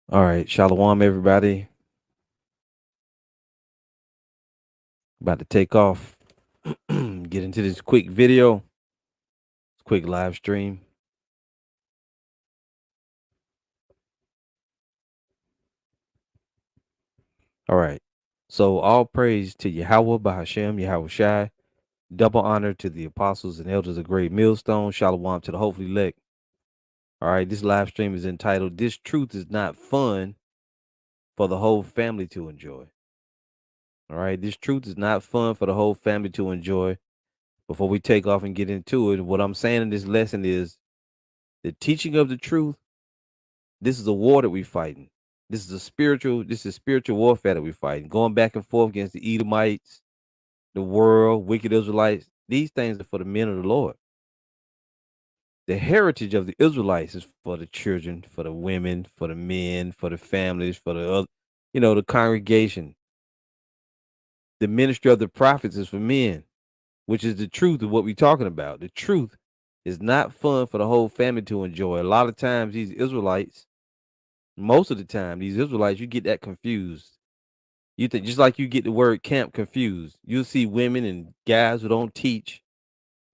All right, Shalom, everybody. About to take off. Get into this quick video, quick live stream. All right. So, all praise to Yahawah, Bahashem, Yahawashi. Double honor to the apostles and elders of Great Millstone. Shalom to the hopefully elect. All right. This live stream is entitled "This Truth is Not Fun for the Whole Family to Enjoy." All right. This truth is not fun for the whole family to enjoy. Before we take off and get into it, what I'm saying in this lesson is the teaching of the truth. This is a war that we're fighting. This is spiritual warfare that we're fighting. Going back and forth against the Edomites, the world, wicked Israelites. These things are for the men of the Lord. The heritage of the Israelites is for the children, for the women, for the men, for the families, for the other, the congregation. The ministry of the prophets is for men, which is the truth of what we're talking about. The truth is not fun for the whole family to enjoy. A lot of times, these Israelites, most of the time, these Israelites, you get that confused. You think just like you get the word camp confused. You'll see women and guys who don't teach.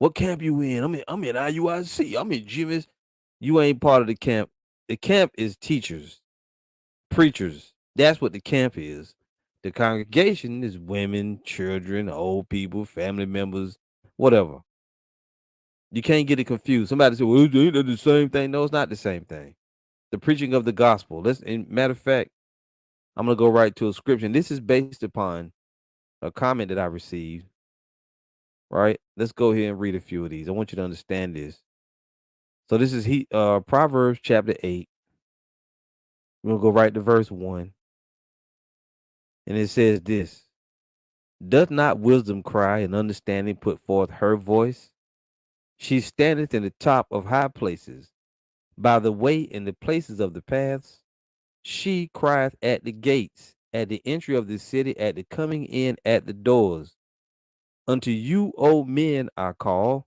What camp you in? I'm in IUIC. I'm in Jimmy's. You ain't part of the camp. The camp is teachers, preachers. That's what the camp is. The congregation is women, children, old people, family members, whatever. You can't get it confused. Somebody said, "Well, ain't that the same thing?" No, it's not the same thing. The preaching of the gospel. Matter of fact, I'm gonna go right to a scripture. And this is based upon a comment that I received. Right? Let's go here and read a few of these. I want you to understand this. So this is Proverbs chapter 8. We're gonna go right to verse 1. And it says this: Doth not wisdom cry and understanding put forth her voice? She standeth in the top of high places, by the way in the places of the paths. She crieth at the gates, at the entry of the city, at the coming in at the doors. Unto you, O men, I call,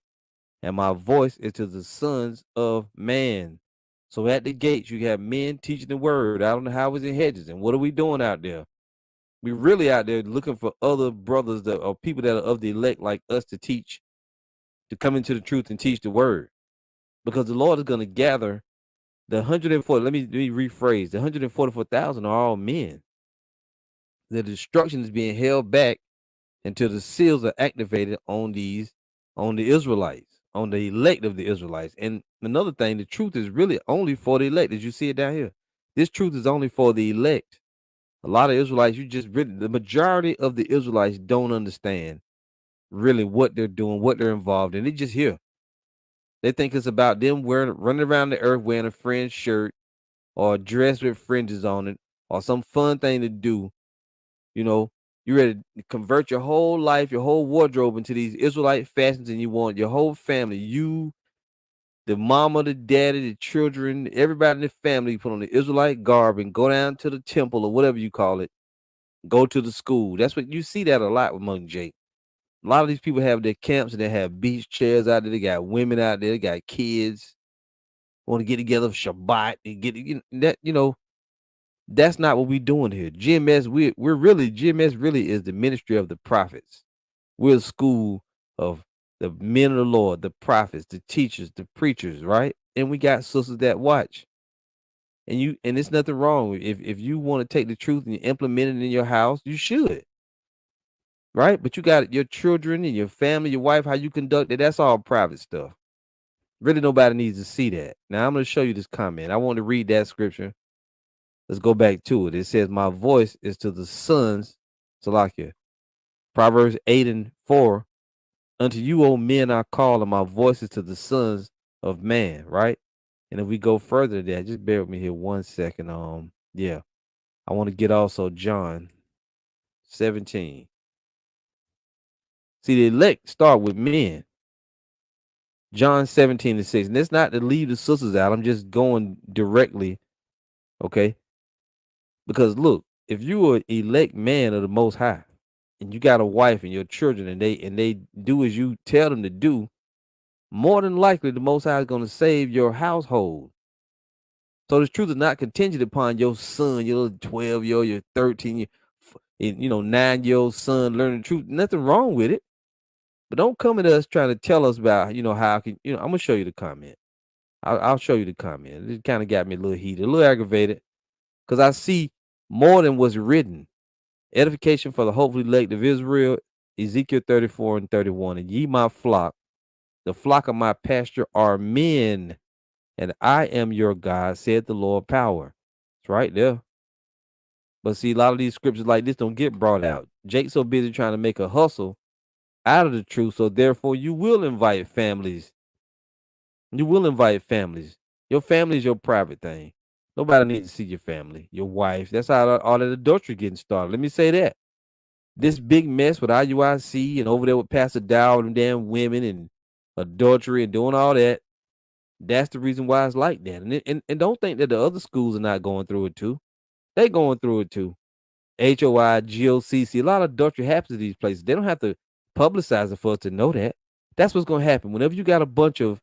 and my voice is to the sons of man. So at the gates, you have men teaching the word out on the highways and hedges. And what are we doing out there? We really out there looking for other brothers that are people that are of the elect like us to teach, to come into the truth and teach the word. Because the Lord is going to gather the 140. Let me rephrase. The 144,000 are all men. The destruction is being held back until the seals are activated on the Israelites, on the elect of the Israelites. And another thing, the truth is really only for the elect, as you see it down here. This truth is only for the elect. A lot of Israelites, the majority of the Israelites don't understand really what they're doing, what they're involved in. They just here. They think it's about them running around the earth wearing a fringe shirt or a dress with fringes on it or some fun thing to do. You know, you ready to convert your whole life, your whole wardrobe into these Israelite fashions, and you want your whole family, you, the mama, the daddy, the children, everybody in the family, put on the Israelite garb and go down to the temple or whatever you call it. Go to the school. That's what you see that a lot among Jake. A lot of these people have their camps and they have beach chairs out there. They got women out there. They got kids. Want to get together for Shabbat and get that. That's not what we're doing here. GMS, GMS really is the ministry of the prophets. We're a school of the men of the Lord, the prophets, the teachers, the preachers, right? And we got sisters that watch. And it's nothing wrong. If you want to take the truth and you implement it in your house, you should, right? But you got your children and your family, your wife, how you conduct it, that's all private stuff. Really nobody needs to see that. Now I'm going to show you this comment. I want to read that scripture. Let's go back to it. It says, "My voice is to the sons," Salakia. Proverbs 8:4. "Unto you, O men, I call, and my voice is to the sons of man," right? And if we go further than that, just bear with me here 1 second. Yeah. I want to get also John 17. See, the elect start with men. John 17:6. And it's not to leave the sisters out. I'm just going directly, okay? Because look, if you are elect man of the most high, and you got a wife and your children, and they do as you tell them to do, more than likely the most high is going to save your household. So this truth is not contingent upon your son, your little 12-year-old, your 13-year, 9-year-old son learning the truth. Nothing wrong with it. But don't come at us trying to tell us about, how can, I'm going to show you the comment. I'll show you the comment. It kind of got me a little heated, a little aggravated, because I see more than what's written. Edification for the hopefully elect of Israel, Ezekiel 34 and 31. And ye my flock, the flock of my pasture are men, and I am your God, said the Lord power. It's right there. But see, a lot of these scriptures like this don't get brought out. Jake's so busy trying to make a hustle out of the truth, so therefore you will invite families. You will invite families. Your family is your private thing. Nobody needs to see your family, your wife. That's how all that adultery getting started. Let me say that. This big mess with IUIC and over there with Pastor Dow and them damn women and adultery and doing all that. That's the reason why it's like that. And don't think that the other schools are not going through it too. They going through it too. HOI, GOCC, a lot of adultery happens to these places. They don't have to publicize it for us to know that. That's what's going to happen. Whenever you got a bunch of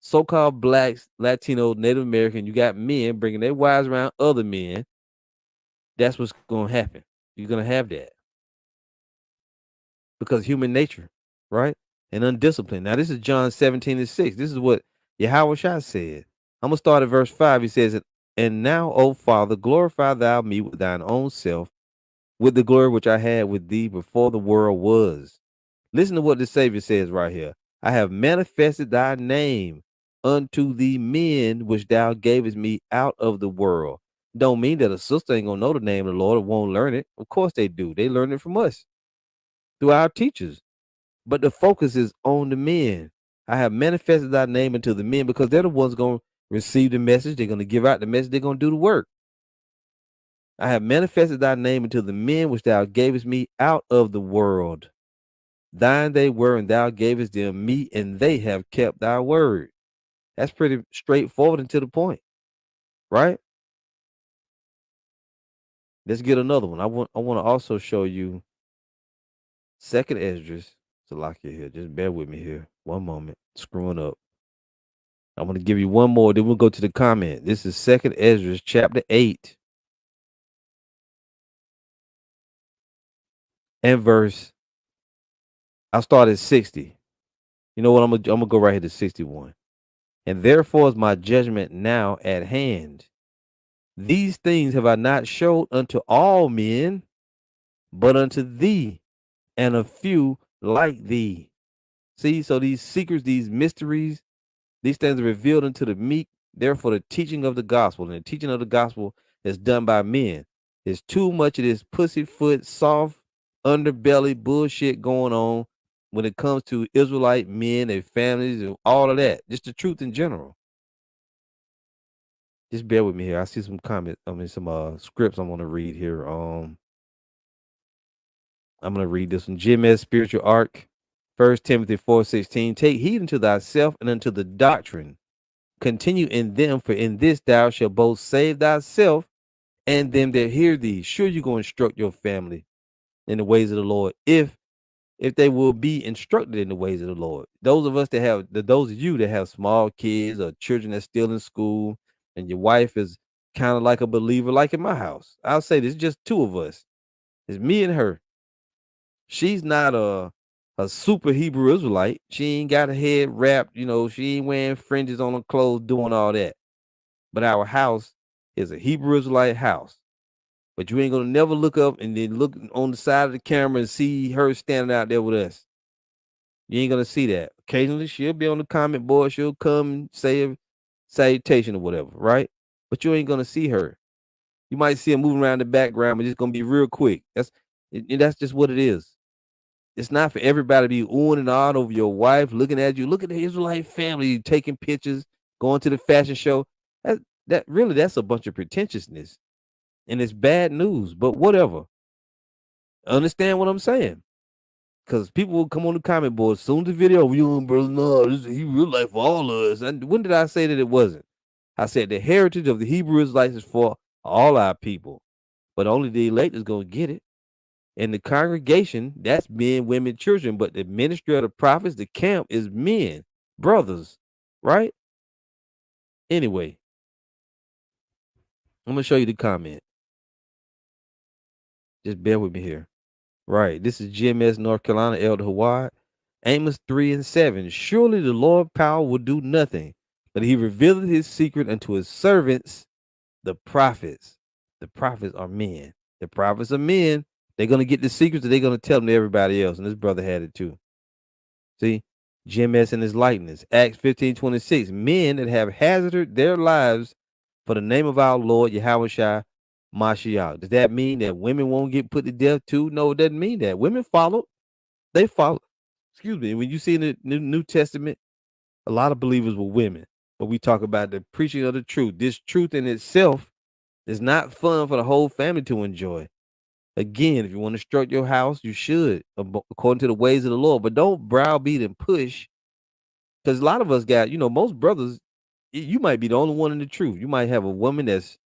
so-called blacks, Latino, Native American, you got men bringing their wives around other men, that's what's going to happen. You're going to have that. Because human nature, right? And undisciplined. Now, this is John 17 and 6. This is what Yahawashi said. I'm going to start at verse 5. He says, and now, O Father, glorify thou me with thine own self, with the glory which I had with thee before the world was. Listen to what the Savior says right here. I have manifested thy name unto the men which thou gavest me out of the world. Don't mean that a sister ain't gonna know the name of the Lord or won't learn it. Of course they do. They learn it from us, through our teachers. But the focus is on the men. I have manifested thy name unto the men because they're the ones going to receive the message. They're going to give out the message. They're going to do the work. I have manifested thy name unto the men which thou gavest me out of the world. Thine they were, and thou gavest them me, and they have kept thy word. That's pretty straightforward and to the point, right? Let's get another one. I want to also show you Second Esdras. To lock you here. Just bear with me here. One moment. Screwing up. I want to give you one more, then we'll go to the comment. This is Second Esdras chapter 8 and verse. I'll start at 60. You know what? I'm gonna go right here to 61. And therefore is my judgment now at hand. These things have I not showed unto all men, but unto thee and a few like thee. See, so these secrets, these mysteries, these things are revealed unto the meek. Therefore, the teaching of the gospel, and the teaching of the gospel is done by men. There's too much of this pussyfoot, soft, underbelly bullshit going on when it comes to Israelite men and families and all of that. Just the truth in general. Just bear with me here. I see some comments. Some scripts I want to read here. I'm gonna read this one. GMS Spiritual Arc, 1 Timothy 4:16. Take heed unto thyself and unto the doctrine. Continue in them, for in this thou shalt both save thyself and them that hear thee. Sure, you're going to instruct your family in the ways of the Lord, if they will be instructed in the ways of the Lord. Those of us that have, those of you that have small kids or children that's still in school, and your wife is kind of like a believer, like in my house. I'll say this: just two of us. It's me and her. She's not a super Hebrew Israelite. She ain't got a head wrapped, she ain't wearing fringes on her clothes, doing all that. But our house is a Hebrew Israelite house. But you ain't gonna never look up and then look on the side of the camera and see her standing out there with us. You ain't gonna see that. Occasionally she'll be on the comment board, she'll come and say a salutation or whatever, right? But you ain't gonna see her. You might see her moving around the background, but it's gonna be real quick. That's just what it is. It's not for everybody to be oohing and ahhing over your wife, looking at you. Look at the Israelite family taking pictures, going to the fashion show. That's a bunch of pretentiousness, and it's bad news. But whatever. Understand what I'm saying? Because people will come on the comment board soon as the video, you brother, no, this is Hebrew life for all of us. And when did I say that it wasn't? I said the heritage of the Hebrew Israelites is for all our people, but only the elect is going to get it. And the congregation, that's men, women, children. But the ministry of the prophets, the camp, is men, brothers, right? Anyway, I'm gonna show you the comment. Just bear with me here. Right. This is GMS North Carolina, Elder Hawad. Amos 3 and 7. Surely the Lord power will do nothing, but he revealed his secret unto his servants, the prophets. The prophets are men. The prophets are men. They're gonna get the secrets and they're gonna tell them to everybody else. And this brother had it too. See, GMS and his likeness. Acts 15:26. Men that have hazarded their lives for the name of our Lord Yahawashi Mashiach. Does that mean that women won't get put to death too? No, it doesn't mean that. Women follow. They follow. Excuse me. When you see in the New Testament, a lot of believers were women. But we talk about the preaching of the truth. This truth in itself is not fun for the whole family to enjoy. Again, if you want to strut your house, you should, according to the ways of the Lord. But don't browbeat and push, because a lot of us got, most brothers, you might be the only one in the truth. You might have a woman that's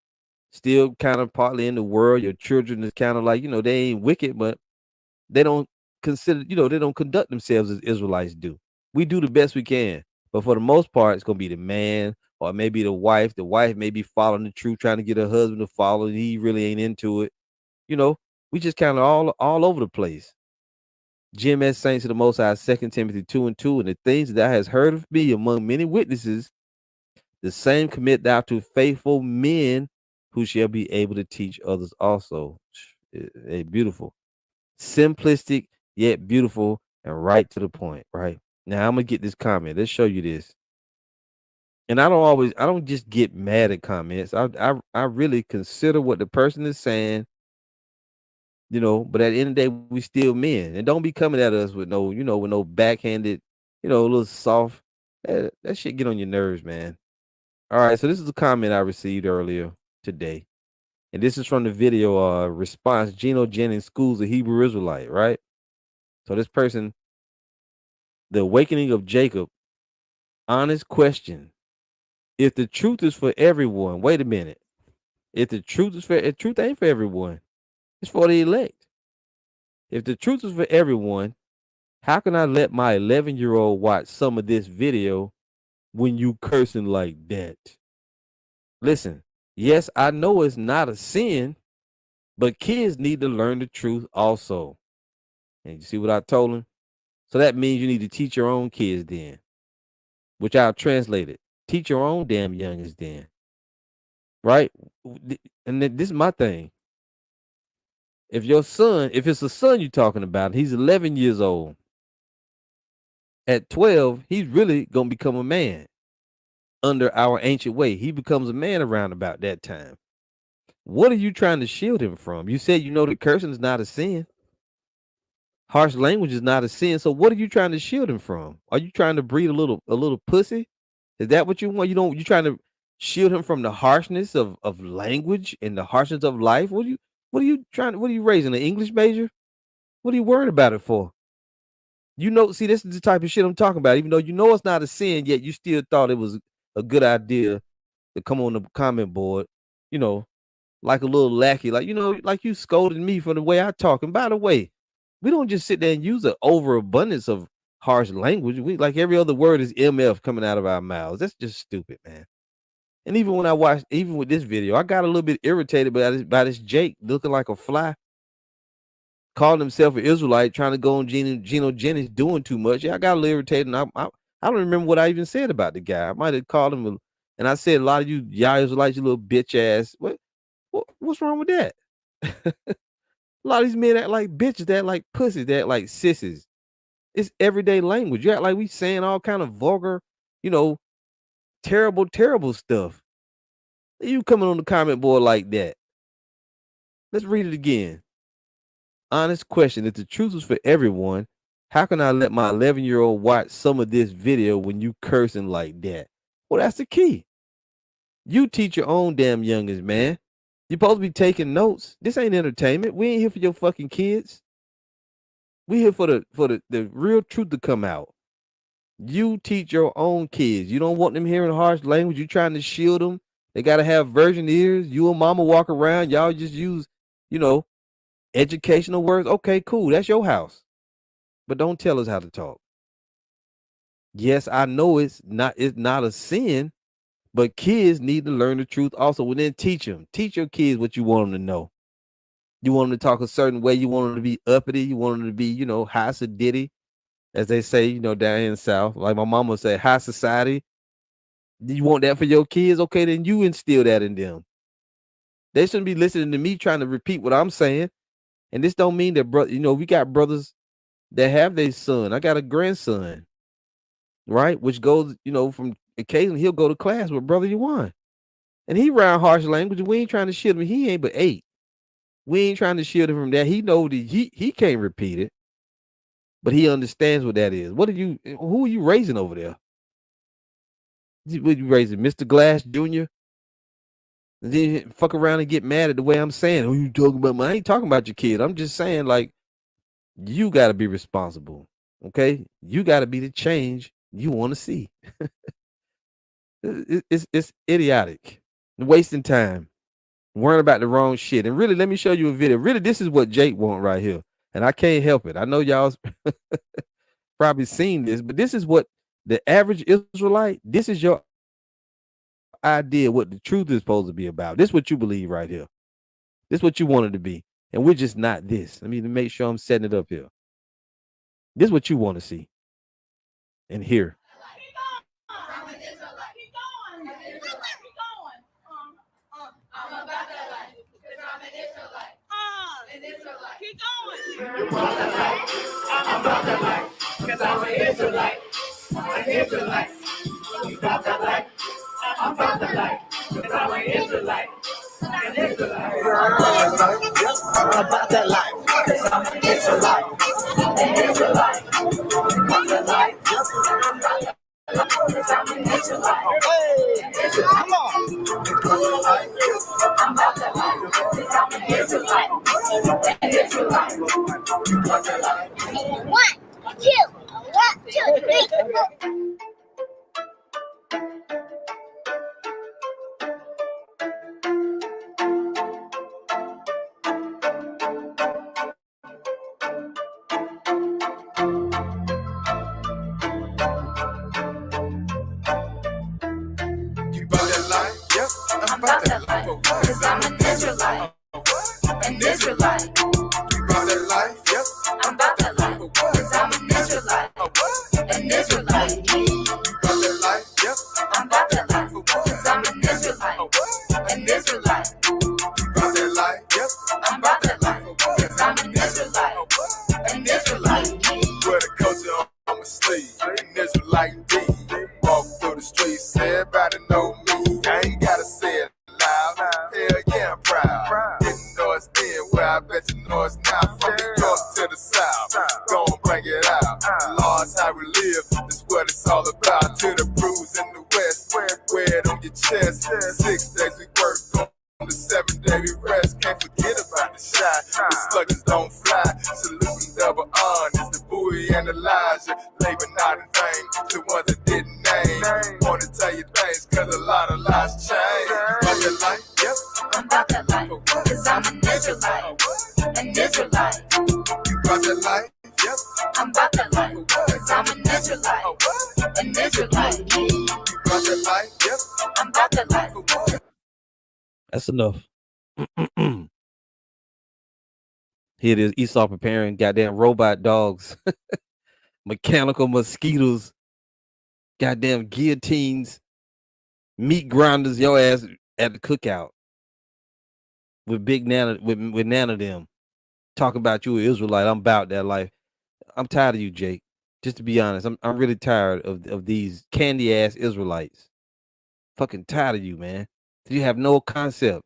still kind of partly in the world. Your children is kind of like, they ain't wicked, but they don't consider, they don't conduct themselves as Israelites do. We do the best we can. But for the most part, it's going to be the man or maybe the wife. The wife may be following the truth, trying to get her husband to follow, and he really ain't into it. We just kind of all over the place. GMS saints of the Most High, 2 Timothy 2 and 2, and the things that thou hast heard of me among many witnesses, the same commit thou to faithful men who shall be able to teach others also. Beautiful. Simplistic, yet beautiful, and right to the point, right? Now I'm going to get this comment. Let's show you this. And I don't just get mad at comments. I really consider what the person is saying. But at the end of the day, we still men. And don't be coming at us with with no backhanded, a little soft. That shit get on your nerves, man. All right, so this is a comment I received earlier today. And this is from the video response, Geno Jennings, Schools of Hebrew Israelite, right? So this person, the awakening of Jacob, honest question. If the truth is for everyone, wait a minute. If the truth is truth ain't for everyone. It's for the elect. If the truth is for everyone, how can I let my 11-year-old watch some of this video when you cursing like that? Listen, yes, I know it's not a sin, but kids need to learn the truth also. And you see what I told him? So that means you need to teach your own kids then, which I'll translate it. Teach your own damn youngins then, right? And this is my thing. If it's a son you're talking about, he's 11 years old. At 12, he's really going to become a man under our ancient way. He becomes a man around about that time. What are you trying to shield him from? You said that cursing is not a sin. Harsh language is not a sin. So what are you trying to shield him from? Are you trying to breed a little pussy? Is that what you want? You're trying to shield him from the harshness of language and the harshness of life? What are you raising, an English major? What are you worried about it for? See, this is the type of shit I'm talking about. Even though it's not a sin, yet you still thought it was a good idea to come on the comment board, like a little lackey, like you scolded me for the way I talk. And by the way, we don't just sit there and use an overabundance of harsh language. We like every other word is MF coming out of our mouths. That's just stupid, man. And even when I watched, even with this video, I got a little bit irritated by this Jake looking like a fly, calling himself an Israelite, trying to go on Geno Jennings doing too much. Yeah, I got a little irritated. And I don't remember what I even said about the guy. I might have called him, and I said, a lot of you Israelites, you little bitch ass. What's wrong with that? A lot of these men act like bitches, they act like pussies, they act like sissies. It's everyday language. You act like we saying all kind of vulgar, terrible stuff. You coming on the comment board like that. Let's read it again. Honest question. If the truth is for everyone, how can I let my 11-year-old watch some of this video when you cursing like that? Well, that's the key. You teach your own damn youngins, man. You're supposed to be taking notes. This ain't entertainment. We ain't here for your fucking kids. We here for the real truth to come out. You teach your own kids. You don't want them hearing harsh language. You trying to shield them. They got to have virgin ears. You and mama walk around. Y'all just use, educational words. Okay, cool. That's your house. But don't tell us how to talk. Yes, I know it's not a sin, But kids need to learn the truth also. Well, then teach them. Teach your kids what you want them to know. You want them to talk a certain way. You want them to be uppity. You want them to be, you know, high sedity, as they say, you know, down in the South. Like my mama would say, high society. You want that for your kids? Okay, then you instill that in them. They shouldn't be listening to me trying to repeat what I'm saying. And this don't mean that, brother, you know, we got brothers that have their son. I got a grandson, right? Which goes, you know, from occasionally he'll go to class with Brother Yawan. And he around harsh language. We ain't trying to shield him. He ain't but 8. We ain't trying to shield him from that. He know that he can't repeat it, but he understands what that is. Who are you raising over there? What you raising, Mr. Glass Jr.? And then fuck around and get mad at the way I'm saying. Who you talking about? I ain't talking about your kid. I'm just saying, like, you got to be responsible. Okay, you got to be the change you want to see. It's idiotic, wasting time, worrying about the wrong shit. And really, let me show you a video. Really, this is what Jake want right here, and I can't help it. I know y'all probably seen this, but this is what the average Israelite. This is your idea what the truth is supposed to be about. This is what you believe right here. This is what you wanted to be, and we're just not this. Let me make sure I'm setting it up here. This is what you want to see and hear. Keep going. I'm about that life, because I'm an Israelite. An Israelite. You got that life. I'm about that life, because I'm an Israelite. An Israelite. I'm about that life, because I'm an Israelite. An Israelite. I'm about that life. I'm about that life. Because I'm an Israelite. Hey, come on. I'm about that life, because I'm an Israelite. An Israelite. 1, 2, 1, 2, 3. I'm about that life, cause I'm an Israelite. An Israelite. You about that life, yep. I'm about that life, cause I'm an Israelite. An Israelite. You about that life, yep. I'm about that life, cause I'm an Israelite. An Israelite. You about that life, yep. I'm about that life, cause I'm an Israelite. An Israelite. Where the culture, I'm a slave. An Israelite indeed. Walk through the streets, everybody know me. I ain't gotta say it loud. Hell yeah, I'm proud. Didn't know it's then, where I bet you know it's now. From the north to the south, gon' bring it out. Lord's how we live, that's what it's all about. To the bruise in the west, wear it on your chest. 6 days we work, on the 7th day we rest. Can't forget about the shot, the sluggers don't fly. Saluting double honors, the buoy and Elijah. Labor not in vain, the ones that didn't name. Wanna tell you things, cause a lot of lives change. About that life, yep. I'm about that life, cause I'm an Israelite. An Israelite. You about that life, yep. I'm about that life, cause I'm an Israelite. An Israelite. You about that life, yep. I'm about that life. That's enough. Here it is, Esau preparing goddamn robot dogs, mechanical mosquitoes, goddamn guillotines, meat grinders, your ass at the cookout with Big Nana, with Nana them, talking about you an Israelite. I'm about that life. I'm tired of you, Jake. Just to be honest, I'm really tired of these candy ass Israelites. Fucking tired of you, man. You have no concept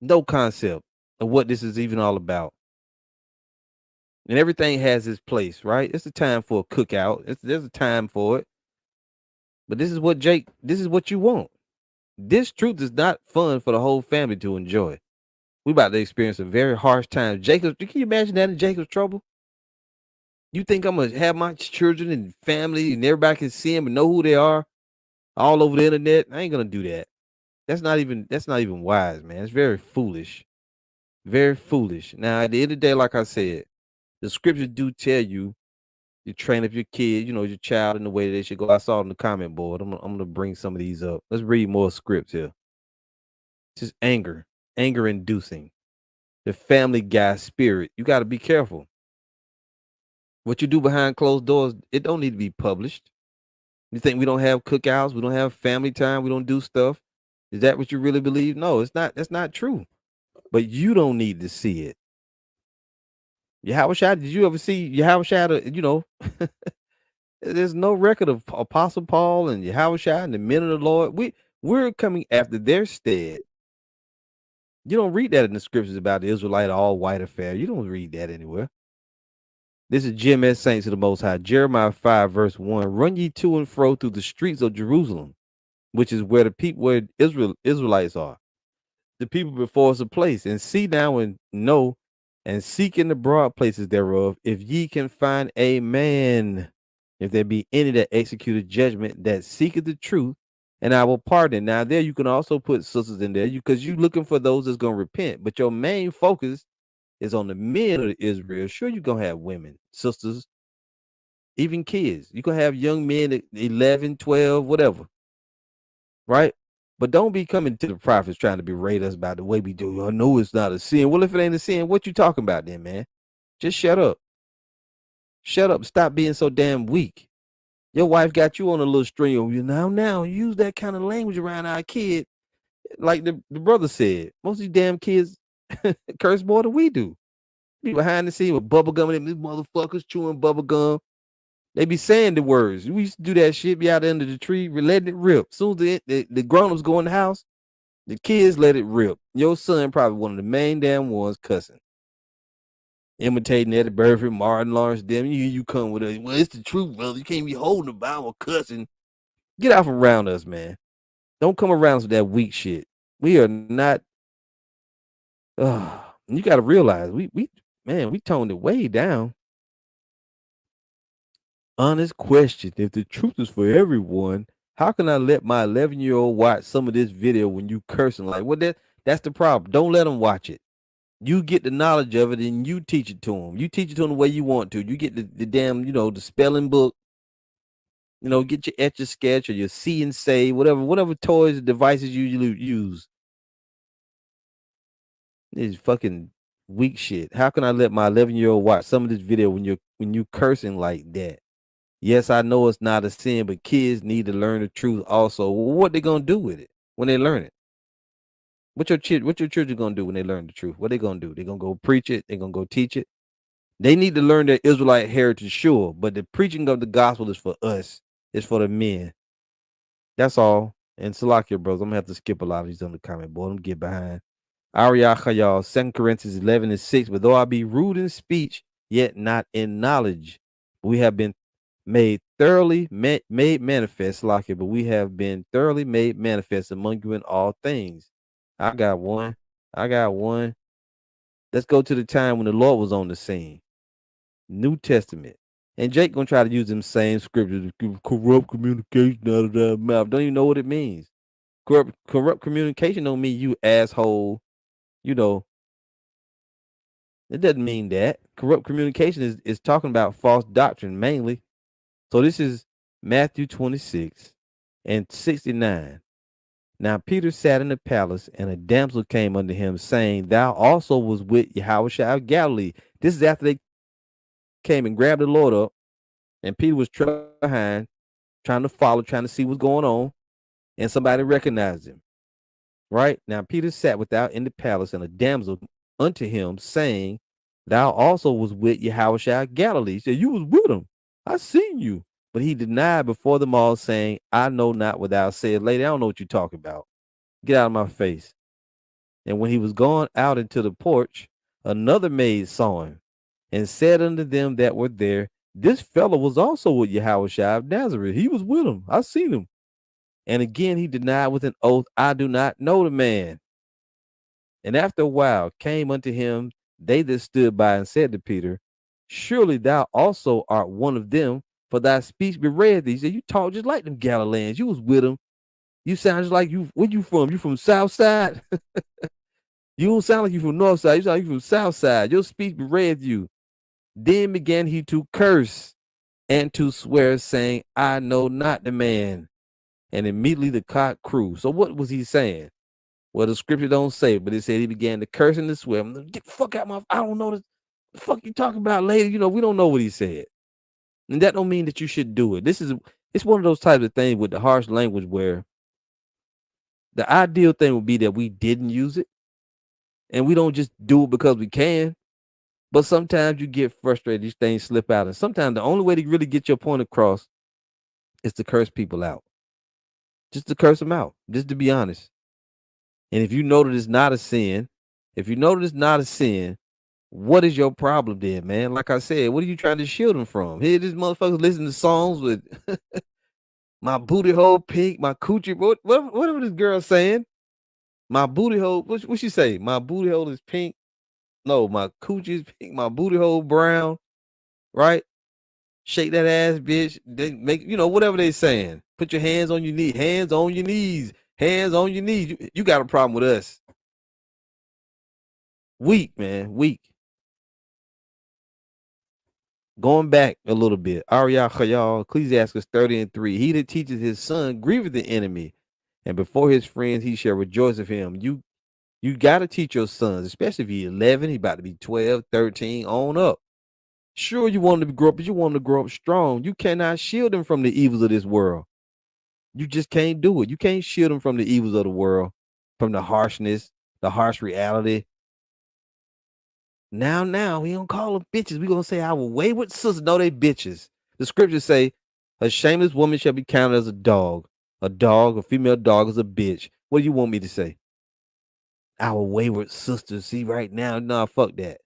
of what this is even all about. And everything has its place, right? It's a time for a cookout. There's a time for it. But this is what you want. This truth is not fun for the whole family to enjoy. We about to experience a very harsh time. Jacob, can you imagine that in Jacob's trouble? You think I'm gonna have my children and family and everybody can see them and know who they are all over the internet? I ain't gonna do that. That's not even wise, man. It's very foolish. Very foolish. Now, at the end of the day, like I said, the scriptures do tell you, You train up your kid, your child in the way they should go. I saw it on the comment board. I'm gonna bring some of these up. Let's read more scripts here. Just anger inducing. The Family Guy spirit. You got to be careful. What you do behind closed doors, it don't need to be published. You think we don't have cookouts? We don't have family time? We don't do stuff? Is that what you really believe? No, it's not. That's not true. But you don't need to see it. Yahawashi, did you ever see Yahawashi? There's no record of Apostle Paul and Yahawashi and the men of the Lord. We're coming after their stead. You don't read that in the scriptures about the Israelite all white affair. You don't read that anywhere. This is GMS Saints of the Most High. Jeremiah 5 verse 1. Run ye to and fro through the streets of Jerusalem, which is where the people, where Israelites are. The people before us a place, and see now and know, and seek in the broad places thereof, if ye can find a man, if there be any that executed judgment, that seeketh the truth, and I will pardon. Now there you can also put sisters in there, because you're looking for those that's going to repent, but your main focus is on the men of Israel. Sure, you're going to have women, sisters, even kids. You're going to have young men at 11, 12, whatever, right? But don't be coming to the prophets trying to berate us about the way we do. I know it's not a sin. Well, if it ain't a sin, what you talking about then, man? Just shut up. Shut up. Stop being so damn weak. Your wife got you on a little string over you. Now, use that kind of language around our kid. Like the brother said, most of these damn kids curse more than we do. Be behind the scene with bubble gum and these motherfuckers chewing bubble gum. They be saying the words. We used to do that shit, be out under the tree, letting it rip. As soon as the grown-ups go in the house, the kids let it rip. Your son probably one of the main damn ones cussing. Imitating Eddie Burford, Martin Lawrence, them. You come with us. Well, it's the truth, brother. You can't be holding the Bible cussing. Get out from around us, man. Don't come around with that weak shit. We are not. You got to realize we toned it way down. Honest question. If the truth is for everyone, how can I let my 11-year-old watch some of this video when you cursing? Like, what? That's the problem. Don't let them watch it. You get the knowledge of it and you teach it to them. You teach it to them the way you want to. You get the damn, the spelling book. Get your Etch a Sketch or your See and Say, whatever toys and devices you use. This fucking weak shit. How can I let my 11-year-old watch some of this video when you cursing like that? Yes, I know it's not a sin, but kids need to learn the truth also. What they gonna do with it when they learn it? What your children gonna do when they learn the truth? What they gonna do? They gonna go preach it? They gonna go teach it? They need to learn their Israelite heritage, sure, but the preaching of the gospel is for us. It's for the men. That's all. And Salakia, brothers, I'm gonna have to skip a lot of these on the comment board. I'm gonna get behind. Ariacha, y'all, 2 Corinthians 11:6. But though I be rude in speech, yet not in knowledge, we have been made thoroughly made manifest, Salakia, but we have been thoroughly made manifest among you in all things. I got one. Let's go to the time when the Lord was on the scene. New Testament. And Jake gonna try to use them same scriptures to corrupt communication out of their mouth. Don't even know what it means. Corrupt communication don't mean you asshole. It doesn't mean that. Corrupt communication is talking about false doctrine mainly. So this is Matthew 26:69. Now Peter sat in the palace, and a damsel came unto him, saying, Thou also was with Yahawashi of Galilee. This is after they came and grabbed the Lord up, and Peter was behind, trying to follow, trying to see what's going on, and somebody recognized him. Right? Now Peter sat without in the palace, and a damsel unto him, saying, Thou also was with Yahawashi of Galilee. He said, You was with him. I seen you. But he denied before them all, saying, I know not what thou sayest. Lady, I don't know what you're talking about. Get out of my face. And when he was gone out into the porch, another maid saw him, and said unto them that were there, This fellow was also with Yahawashi of Nazareth. He was with him. I seen him. And again he denied with an oath, I do not know the man. And after a while came unto him they that stood by, and said to Peter, Surely thou also art one of them, for thy speech bewrayeth thee. He said, You talk just like them Galileans. You was with them. You sound just like you. Where you from? You from South Side? You don't sound like you from North Side. You sound like you from South Side. Your speech bewrayeth you. Then began he to curse. and to swear, saying, I know not the man. And immediately the cock crew. So what was he saying? Well, the scripture don't say, but it said he began to curse and to swear. Get the fuck out my, I don't know the fuck you talking about later. You know, we don't know what he said. And that don't mean that you should do it. It's one of those types of things with the harsh language where the ideal thing would be that we didn't use it and we don't just do it because we can. But sometimes you get frustrated, these things slip out. And sometimes the only way to really get your point across is to curse people out. Just to curse them out, just to be honest. And if you know that it's not a sin, what is your problem then, man? Like I said, what are you trying to shield them from? Here, this motherfucker listen to songs with my booty hole pink, my coochie, whatever this girl saying. My booty hole, what she say? My booty hole is pink. No, my coochie is pink, my booty hole brown, right? Shake that ass, bitch. They make, whatever they saying. Put your hands on your knees, hands on your knees, hands on your knees. You got a problem with us. Weak, man, weak. Going back a little bit, Ariachayal, Ecclesiastes 30:3. He that teaches his son grieveth the enemy, and before his friends he shall rejoice of him. You got to teach your sons, especially if he's 11, he about to be 12, 13, on up. Sure, you want them to grow up, but you want them to grow up strong. You cannot shield them from the evils of this world. You just can't do it. You can't shield them from the evils of the world, from the harshness, the harsh reality. Now, we don't call them bitches. We gonna say our wayward sisters. No, they bitches. The scriptures say, a shameless woman shall be counted as a dog. A female dog is a bitch. What do you want me to say? Our wayward sisters. See, right now, nah, fuck that.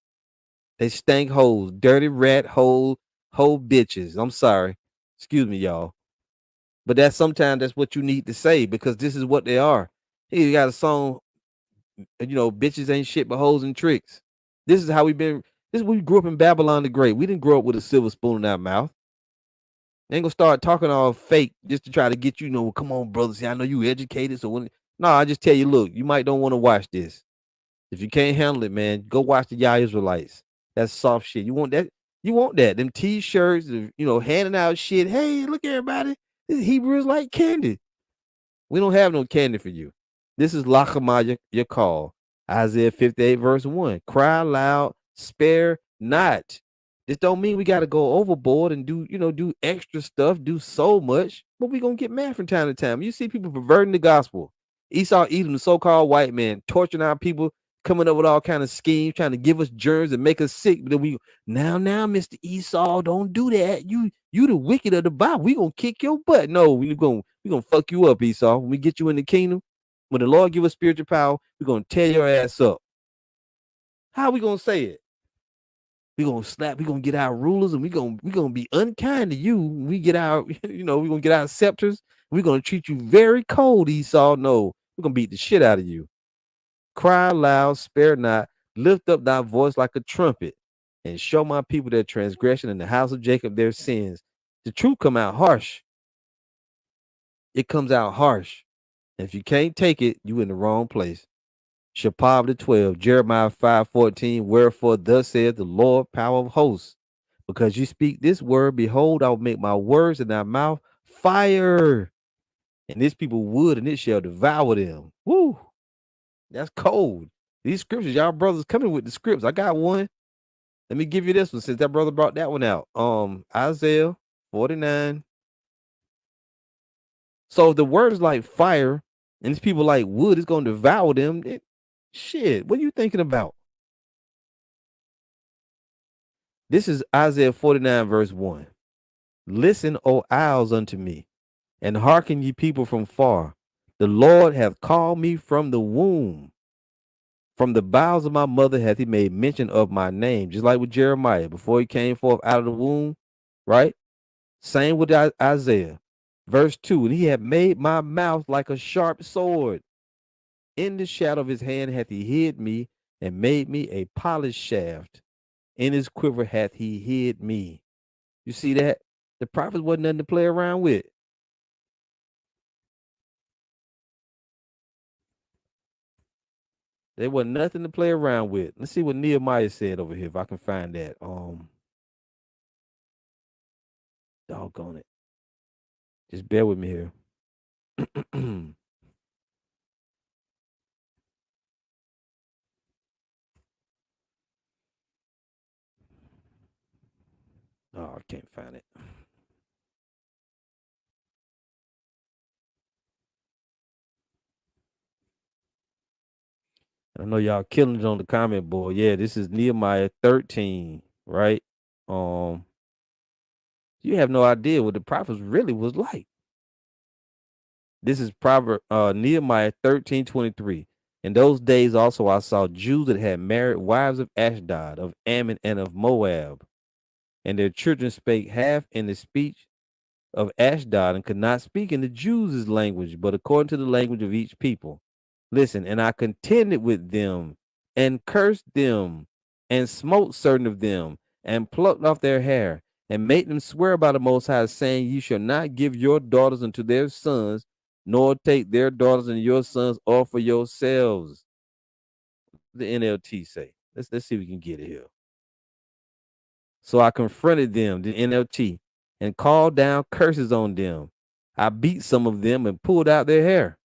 They stank hoes, dirty rat hole bitches. I'm sorry. Excuse me, y'all. But sometimes that's what you need to say because this is what they are. Hey, you got a song, bitches ain't shit but hoes and tricks. This is how this is we grew up in Babylon the Great. We didn't grow up with a silver spoon in our mouth. They ain't gonna start talking all fake just to try to get come on, brother. See, I know you educated. So I just tell you, look, you might don't want to watch this. If you can't handle it, man, go watch the Yah Israelites. That's soft shit. You want that? You want that? Them t-shirts, handing out shit. Hey, look, everybody. This Hebrews like candy. We don't have no candy for you. This is Lachama, your call. Isaiah 58, verse 1. Cry loud, spare not. This don't mean we got to go overboard and do extra stuff, do so much, but we going to get mad from time to time. You see people perverting the gospel. Esau, Edom, the so-called white man, torturing our people, coming up with all kind of schemes, trying to give us germs and make us sick. But then we now, Mr. Esau, don't do that. You the wicked of the Bible. We gonna kick your butt. No, we gonna fuck you up, Esau. When we get you in the kingdom, when the Lord give us spiritual power, we're gonna tear your ass up. How we gonna say it? We gonna slap. We gonna get our rulers, and we gonna be unkind to you. We get our, we gonna get our scepters. We're gonna treat you very cold, Esau. No, we're gonna beat the shit out of you. Cry loud, spare not, lift up thy voice like a trumpet, and show my people their transgression in the house of Jacob their sins. The truth come out harsh. It comes out harsh. And if you can't take it, you in the wrong place. Shapab 12, Jeremiah 5:14, wherefore thus saith the Lord, power of hosts, because you speak this word, behold, I will make my words in thy mouth fire, and this people wood, and it shall devour them. Woo! That's cold. These scriptures, y'all brothers coming with the scripts. I got one. Let me give you this one since that brother brought that one out. Isaiah 49. So if the word is like fire and these people like wood, it's going to devour them. Shit, what are you thinking about? This is Isaiah 49, verse 1. Listen, O isles, unto me, and hearken, ye people from far. The Lord hath called me from the womb. From the bowels of my mother hath he made mention of my name, just like with Jeremiah before he came forth out of the womb, right? Same with Isaiah. Verse 2, and he hath made my mouth like a sharp sword. In the shadow of his hand hath he hid me, and made me a polished shaft. In his quiver hath he hid me. You see that? The prophets wasn't nothing to play around with. There was nothing to play around with. Let's see what Nehemiah said over here, if I can find that. Doggone it. Just bear with me here. Oh, I can't find it. I know y'all killing it on the comment board. Yeah, this is Nehemiah 13, right? Um, you have no idea what the prophets really was like. This is Nehemiah 13:23. In those days also I saw Jews that had married wives of Ashdod, of Ammon, and of Moab, and their children spake half in the speech of Ashdod, and could not speak in the Jews' language, but according to the language of each people. Listen, and I contended with them, and cursed them, and smote certain of them, and plucked off their hair, and made them swear by the Most High, saying, You shall not give your daughters unto their sons, nor take their daughters and your sons all for yourselves. The NLT say. Let's see if we can get it here. So I confronted them, the NLT, and called down curses on them. I beat some of them and pulled out their hair.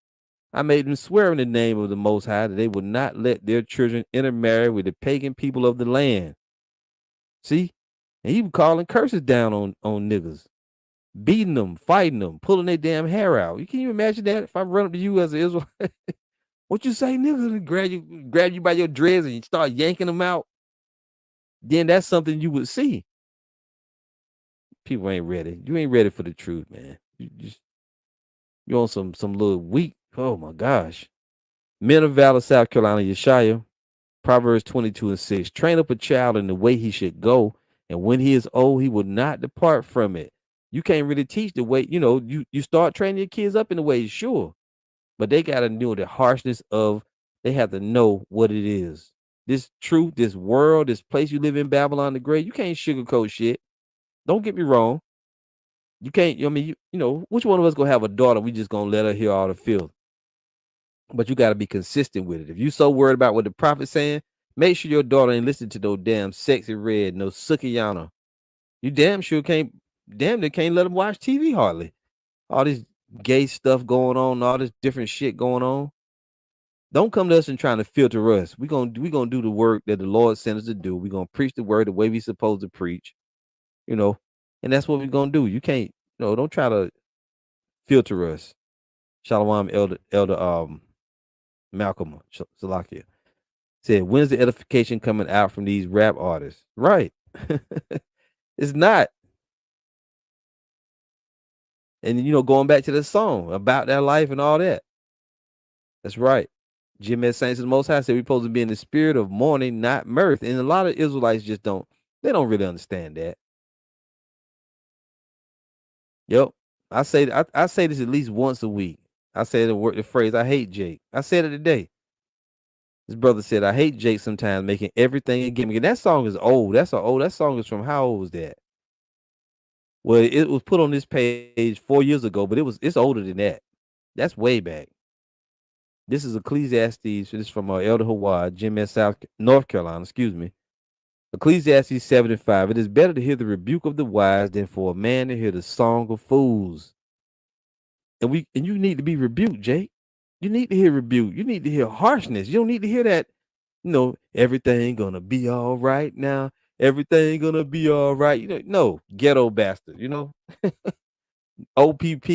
I made them swear in the name of the Most High that they would not let their children intermarry with the pagan people of the land. See? And he was calling curses down on niggas. Beating them, fighting them, pulling their damn hair out. Can you imagine that if I run up to you as an Israelite? What you say, niggas? And grab you by your dreads and you start yanking them out. Then that's something you would see. People ain't ready. You ain't ready for the truth, man. You on some little weak. Oh my gosh. Men of Valor, South Carolina, Yeshaya, Proverbs 22:6. Train up a child in the way he should go, and when he is old, he will not depart from it. You can't really teach the way, you start training your kids up in the way, sure. But they gotta know the harshness of, they have to know what it is. This truth, this world, this place you live in, Babylon the Great, you can't sugarcoat shit. Don't get me wrong. You can't, which one of us gonna have a daughter? We just gonna let her hear all the filth. But you gotta be consistent with it. If you so worried about what the prophet's saying, make sure your daughter ain't listen to no damn Sexy Red, no Sukiyana. You damn sure can't let them watch TV hardly. All this gay stuff going on, all this different shit going on. Don't come to us and trying to filter us. We gonna do the work that the Lord sent us to do. We're gonna preach the word the way we supposed to preach, and that's what we're gonna do. You can't, don't try to filter us. Shalom, Elder Malcolm Salakia said, when's the edification coming out from these rap artists? Right. It's not. And going back to the song about that life and all that. That's right. Jim S. Saints of the Most High said we're supposed to be in the spirit of mourning, not mirth. And a lot of Israelites just don't really understand that. Yep. I say this at least once a week. I say the phrase, I hate Jake. I said it today. His brother said, I hate Jake sometimes making everything a gimmick. And that song is old. That song is from, how old was that? Well, it was put on this page 4 years ago, but it's older than that. That's way back. This is Ecclesiastes. This is from Elder Yahawah, Jim S. North Carolina, excuse me. Ecclesiastes 7:5. It is better to hear the rebuke of the wise than for a man to hear the song of fools. And you need to be rebuked, Jake. You need to hear rebuke. You need to hear harshness. You don't need to hear that, everything gonna be all right now. Everything gonna be all right. No, ghetto bastard, OPP,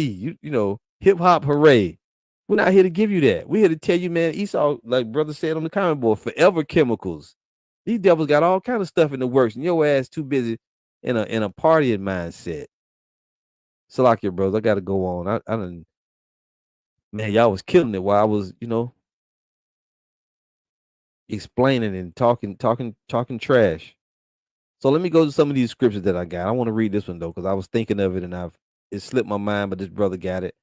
hip hop hooray. We're not here to give you that. We're here to tell you, man, Esau, like brother said on the comment board, forever chemicals. These devils got all kind of stuff in the works, and your ass too busy in a partying mindset. Salakia, brothers, I gotta go on. I done, man, y'all was killing it while I was, explaining and talking trash. So let me go to some of these scriptures that I got. I want to read this one though, because I was thinking of it and it slipped my mind, but this brother got it.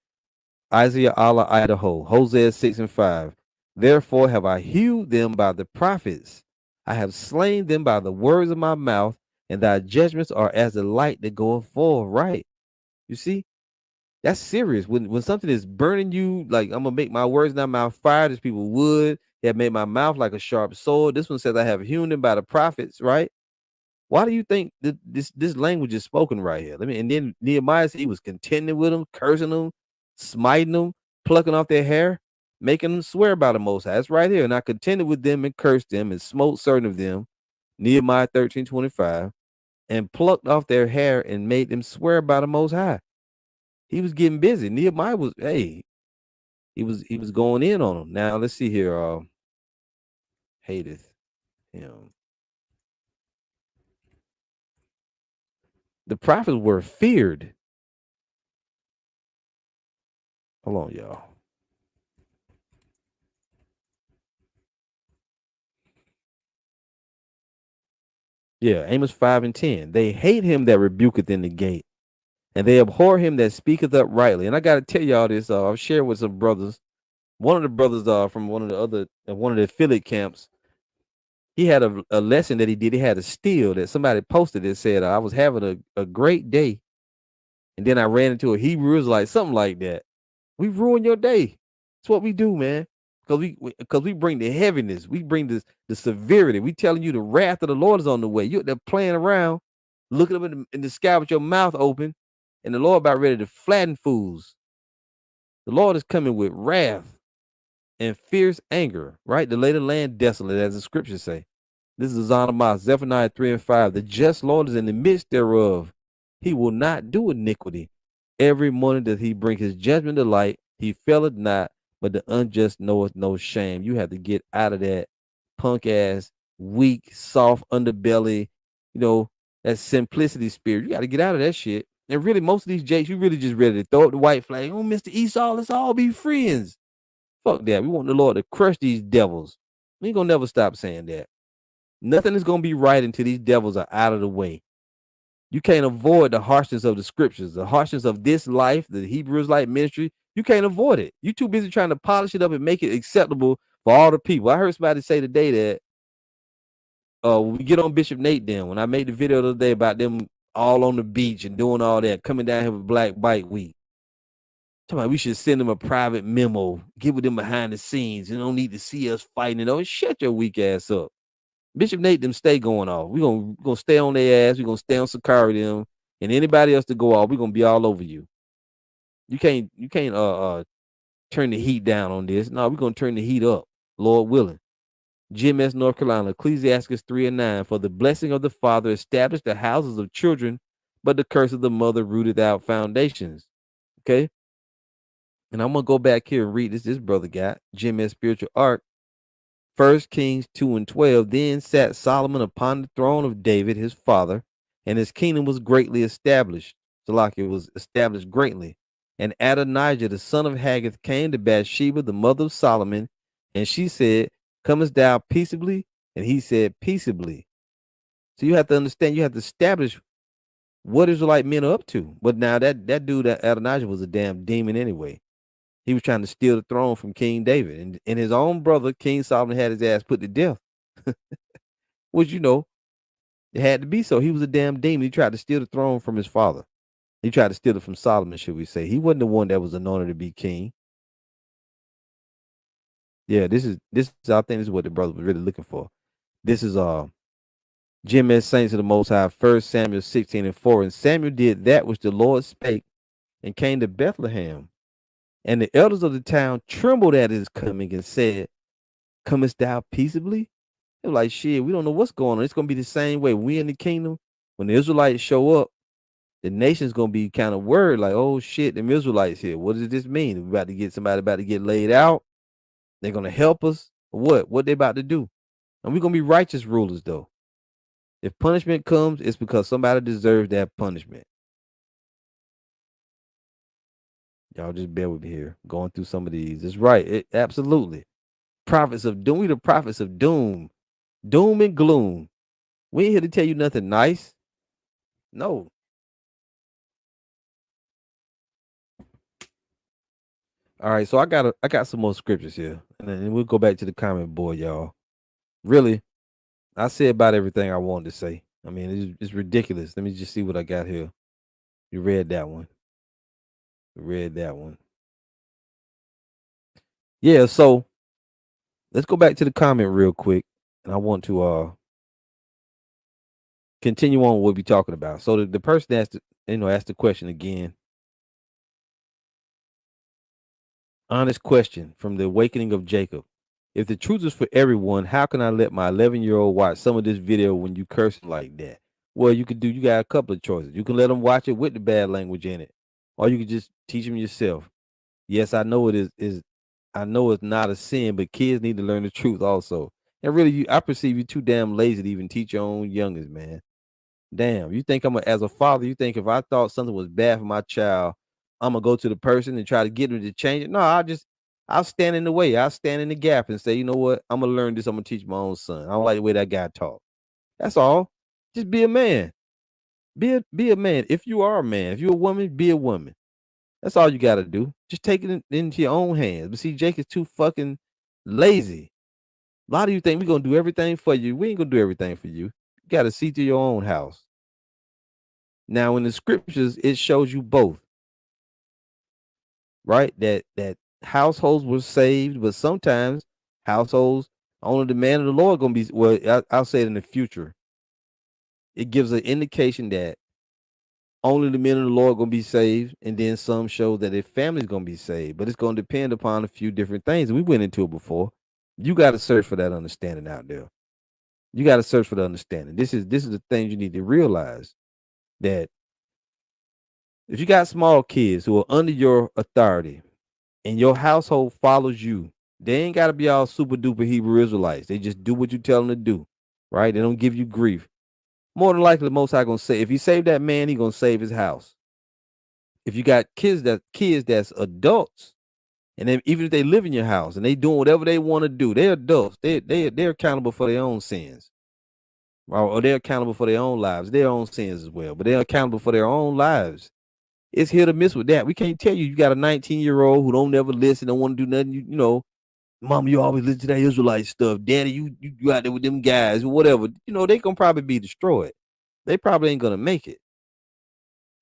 Isaiah Allah, Idaho, Hosea 6:5. Therefore have I hewed them by the prophets. I have slain them by the words of my mouth, and thy judgments are as the light that goeth forth. Right. You see? That's serious. When something is burning you, like I'm gonna make my words in my mouth fire, as people would. They have made my mouth like a sharp sword. This one says I have hewn them by the prophets, right? Why do you think that this language is spoken right here? And then Nehemiah said he was contending with them, cursing them, smiting them, plucking off their hair, making them swear by the Most High. That's right here. And I contended with them and cursed them and smote certain of them, Nehemiah 13:25, and plucked off their hair and made them swear by the Most High. He was getting busy. Nehemiah was, he was going in on them. Now let's see here. Hateth him. The prophets were feared. Hold on, y'all. Yeah, Amos 5 and 10. They hate him that rebuketh in the gate, and they abhor him that speaketh uprightly. And I got to tell y'all this. I've shared with some brothers. One of the brothers from one of the affiliate camps, he had a lesson that he did. He had a steal that somebody posted that said, I was having a great day, and then I ran into a Hebrew Israelite, something like that. We ruin your day. That's what we do, man. Because we bring the heaviness, we bring the severity. We telling you the wrath of the Lord is on the way. You're there playing around, looking up in the sky with your mouth open, and the Lord about ready to flatten fools. The Lord is coming with wrath and fierce anger, right? To lay the land desolate, as the scriptures say. This is Zonamah, Zephaniah 3 and 5. The just Lord is in the midst thereof. He will not do iniquity. Every morning doth he bring his judgment to light. He faileth not, but the unjust knoweth no shame. You have to get out of that punk ass, weak, soft underbelly, that simplicity spirit. You got to get out of that shit. And really, most of these jakes, you really just ready to throw up the white flag. Oh, Mr. Esau, let's all be friends. Fuck that. We want the Lord to crush these devils. We ain't gonna never stop saying that. Nothing is gonna be right until these devils are out of the way. You can't avoid the harshness of the scriptures, the harshness of this life, the Hebrew Israelite ministry. You can't avoid it. You're too busy trying to polish it up and make it acceptable for all the people. I heard somebody say today that when we get on Bishop Nate, then when I made the video the other day about them all on the beach and doing all that, coming down here with Black Bike Week. We should send them a private memo, get with them behind the scenes. You don't need to see us fighting. Shut your weak ass up. Bishop Nate them stay going off. We're gonna stay on their ass. We're gonna stay on Sakari them. And anybody else to go off, we're gonna be all over you. You can't turn the heat down on this. No, we're gonna turn the heat up, Lord willing. GMS North Carolina, Ecclesiastes 3 and 9. For the blessing of the father established the houses of children, but the curse of the mother rooted out foundations. Okay. And I'm gonna go back here and read this brother got GMS Spiritual Arc. 1 Kings 2 and 12. Then sat Solomon upon the throne of David, his father, and his kingdom was greatly established. So like it was established greatly. And Adonijah, the son of Haggith, came to Bathsheba, the mother of Solomon, and she said, comest thou peaceably? And he said, peaceably. So you have to understand, you have to establish what Israelite men are up to. But now that dude, Adonijah, was a damn demon anyway. He was trying to steal the throne from King David. And his own brother, King Solomon, had his ass put to death. Which, it had to be so. He was a damn demon. He tried to steal the throne from his father. He tried to steal it from Solomon, should we say. He wasn't the one that was anointed to be king. Yeah, this is I think this is what the brother was really looking for. This is GMS Saints of the Most High, 1 Samuel 16 and 4. And Samuel did that which the Lord spake and came to Bethlehem. And the elders of the town trembled at his coming and said, comest thou peaceably? They were like, shit, we don't know what's going on. It's going to be the same way. We in the kingdom, when the Israelites show up, the nation's going to be kind of worried, like, oh shit, them Israelites here. What does this mean? We about to get somebody about to get laid out. They're going to help us. Or what? What they about to do? And we're going to be righteous rulers, though. If punishment comes, it's because somebody deserves that punishment. Y'all just bear with me here. Going through some of these. It's right. Absolutely. Prophets of doom. We the prophets of doom. Doom and gloom. We ain't here to tell you nothing nice. No. All right. So I got some more scriptures here. And then we'll go back to the comment board, y'all. Really, I said about everything I wanted to say. I mean, it's ridiculous. Let me just see what I got here. You read that one. Yeah, so let's go back to the comment real quick. And I want to continue on what we'll be talking about. So the person asked, asked the question again. Honest question from the awakening of Jacob. If the truth is for everyone, how can I let my 11-year-old watch some of this video when you cursing like that? Well, you got a couple of choices. You can let them watch it with the bad language in it, or you can just teach them yourself. Yes, I know I know it's not a sin, but kids need to learn the truth also. And really, I perceive you too damn lazy to even teach your own youngest, man. Damn, you think as a father, you think if I thought something was bad for my child, I'm gonna go to the person and try to get them to change it? No, I'll stand in the way. I'll stand in the gap and say, you know what? I'm gonna learn this. I'm gonna teach my own son. I don't like the way that guy talk. That's all. Just be a man. Be a man. If you are a man, if you're a woman, be a woman. That's all you gotta do. Just take it into your own hands. But see, Jake is too fucking lazy. A lot of you think we're gonna do everything for you. We ain't gonna do everything for you. You gotta see to your own house. Now, in the scriptures, it shows you both, right? That households were saved, but sometimes households only the man of the Lord gonna be. Well, I'll say it in the future. It gives an indication that only the men of the Lord gonna be saved, and then some show that their family's gonna be saved. But it's gonna depend upon a few different things. We went into it before. You got to search for that understanding out there. You got to search for the understanding. This is the thing you need to realize, that if you got small kids who are under your authority and your household follows you, they ain't got to be all super duper Hebrew Israelites. They just do what you tell them to do, right? They don't give you grief. More than likely, the Most High gonna say, if he saved that man, he gonna save his house. If you got kids that's adults, and then even if they live in your house and they doing whatever they want to do, they're adults. They're accountable for their own sins, or they're accountable for their own lives, their own sins as well. But they're accountable for their own lives. It's hit or miss with that. We can't tell you got a 19-year-old who don't never listen, don't want to do nothing. You know, Mama, you always listen to that Israelite stuff. Daddy, you out there with them guys or whatever. You know, they gonna probably be destroyed. They probably ain't gonna make it.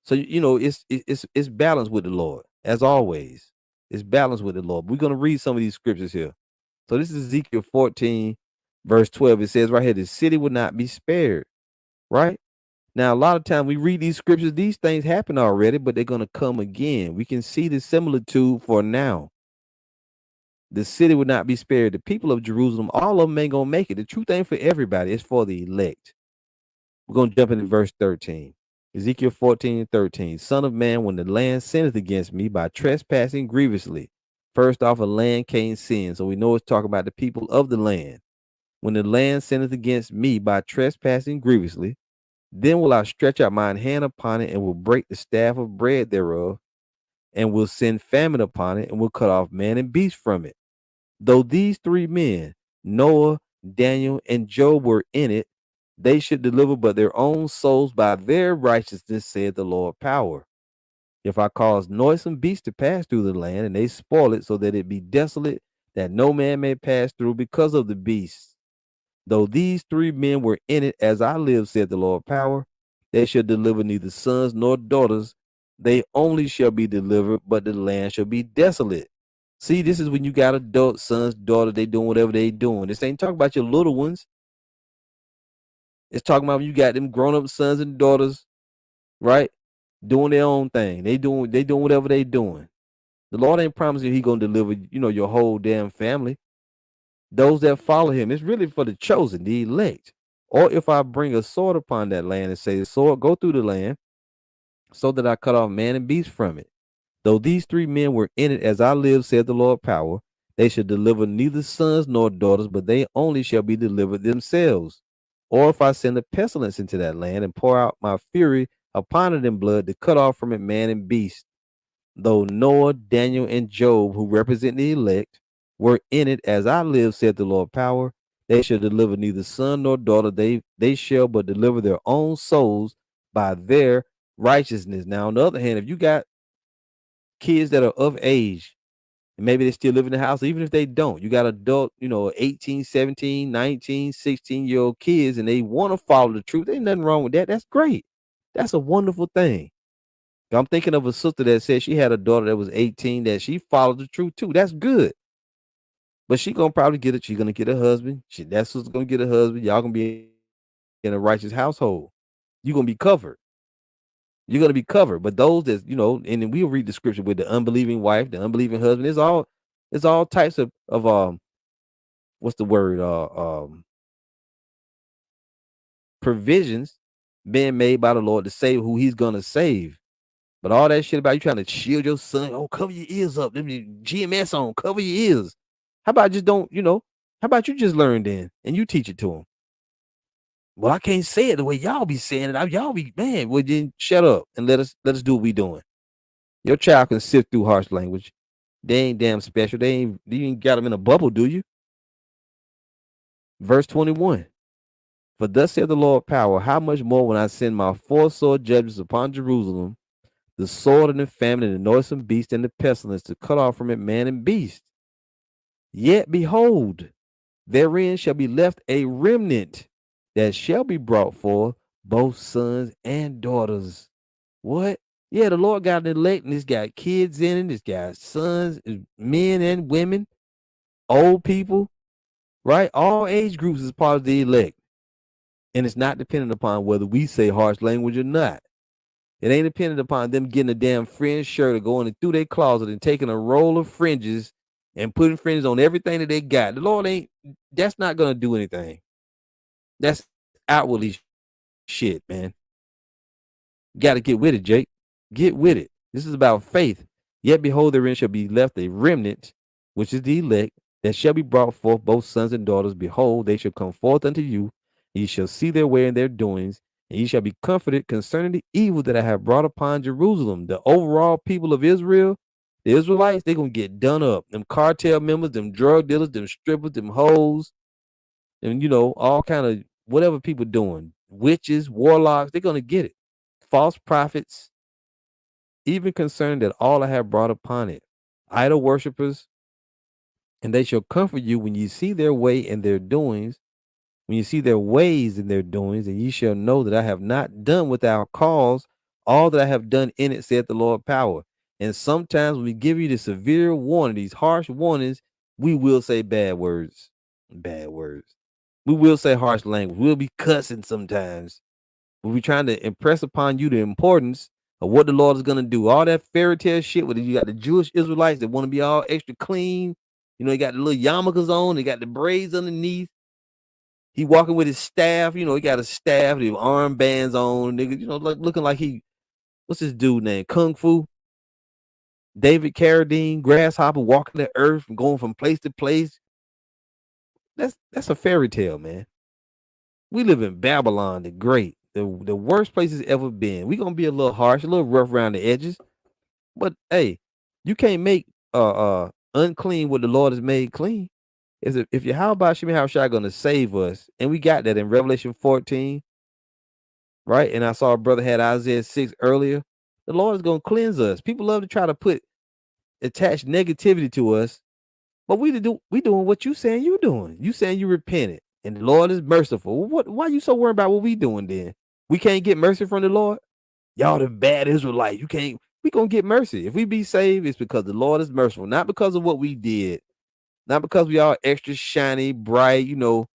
So it's balanced with the Lord, as always. It's balanced with the Lord. We're gonna read some of these scriptures here. So this is Ezekiel 14, verse 12. It says right here, the city will not be spared. Right? Now, a lot of times we read these scriptures, these things happen already, but they're going to come again. We can see the similitude for now. The city would not be spared. The people of Jerusalem, all of them ain't going to make it. The truth ain't for everybody. It's for the elect. We're going to jump into verse 13. Ezekiel 14:13. Son of man, when the land sinneth against me by trespassing grievously. First off, a land can't sin. So we know it's talking about the people of the land. When the land sinneth against me by trespassing grievously, then will I stretch out mine hand upon it and will break the staff of bread thereof, and will send famine upon it, and will cut off man and beast from it. Though these three men, Noah, Daniel, and Job, were in it, they should deliver but their own souls by their righteousness, said the Lord power. If I cause noisome beasts to pass through the land, and they spoil it so that it be desolate, that no man may pass through because of the beasts. Though these three men were in it, as I live, said the Lord power, they shall deliver neither sons nor daughters. They only shall be delivered, but the land shall be desolate. See, this is when you got adult sons, daughters, they doing whatever they doing. This ain't talking about your little ones. It's talking about when you got them grown-up sons and daughters, right? Doing their own thing. They doing whatever they doing. The Lord ain't promising he gonna deliver, your whole damn family. Those that follow him, it's really for the chosen, the elect. Or if I bring a sword upon that land and say, the sword go through the land, so that I cut off man and beast from it. Though these three men were in it, as I live, said the Lord power, they shall deliver neither sons nor daughters, but they only shall be delivered themselves. Or if I send a pestilence into that land and pour out my fury upon it in blood to cut off from it man and beast. Though Noah, Daniel, and Job, who represent the elect, were in it, as I live, said the Lord power, they shall deliver neither son nor daughter. They shall but deliver their own souls by their righteousness. Now, on the other hand, if you got kids that are of age, and maybe they still live in the house, even if they don't, you got adult, 18, 17, 19, 16-year-old kids, and they want to follow the truth. Ain't nothing wrong with that. That's great. That's a wonderful thing. I'm thinking of a sister that said she had a daughter that was 18, that she followed the truth too. That's good. But she gonna probably get it. She's gonna get a husband. That sister's gonna get a husband. Y'all gonna be in a righteous household. You're gonna be covered. You're gonna be covered. But those that, and then we'll read the scripture with the unbelieving wife, the unbelieving husband. It's all types of what's the word? Provisions being made by the Lord to save who he's gonna save. But all that shit about you trying to shield your son, cover your ears up. Let me GMS on, cover your ears. How about just don't, how about you just learn then and you teach it to him? Well, I can't say it the way y'all be saying it. Y'all be, man, well, then shut up and let us do what we doing. Your child can sift through harsh language. They ain't damn special. You ain't got them in a bubble, do you? Verse 21. For thus saith the Lord power, how much more when I send my four sword judgments upon Jerusalem, the sword and the famine and the noisome beast and the pestilence, to cut off from it man and beast. Yet behold, therein shall be left a remnant that shall be brought forth, both sons and daughters. What? Yeah, the Lord got an elect, and it's got kids in it. It's got sons, men and women, old people, right? All age groups is part of the elect. And it's not dependent upon whether we say harsh language or not. It ain't dependent upon them getting a damn fringe shirt or going through their closet and taking a roll of fringes and putting fringes on everything that they got. The Lord that's not going to do anything. That's outwardly shit, man. Got to get with it, Jake. Get with it. This is about faith. Yet behold, therein shall be left a remnant, which is the elect, that shall be brought forth, both sons and daughters. Behold, they shall come forth unto you. Ye shall see their way and their doings, and ye shall be comforted concerning the evil that I have brought upon Jerusalem. The overall people of Israel, the Israelites, they're going to get done up. Them cartel members, them drug dealers, them strippers, them hoes, and, all kind of whatever people doing. Witches, warlocks, they're going to get it. False prophets, even concerned that all I have brought upon it. Idol worshipers, and they shall comfort you when you see their way and their doings, when you see their ways and their doings, and ye shall know that I have not done without cause all that I have done in it, saith the Lord power. And sometimes when we give you the severe warning, these harsh warnings, we will say bad words. Bad words. We will say harsh language. We'll be cussing sometimes. We'll be trying to impress upon you the importance of what the Lord is going to do. All that fairy tale shit, where you got the Jewish Israelites that want to be all extra clean. They got the little yarmulkes on. They got the braids underneath. He walking with his staff, he got a staff, the armbands on, nigga, like looking like what's this dude name? Kung Fu? David Carradine, grasshopper, walking the earth and going from place to place. That's a fairy tale, man. We live in Babylon, the great, the worst place it's ever been. We're gonna be a little harsh, a little rough around the edges. But hey, you can't make unclean what the Lord has made clean. If Yahawah Shai going to save us, and we got that in Revelation 14, right? And I saw a brother had Isaiah 6 earlier. The Lord is going to cleanse us. People love to try to attach negativity to us, but we doing what you saying you doing. You saying you repented, and the Lord is merciful. Why are you so worried about what we doing then? We can't get mercy from the Lord? Y'all the bad Israelites. We gonna get mercy. If we be saved, it's because the Lord is merciful, not because of what we did. Not because we all extra shiny, bright, A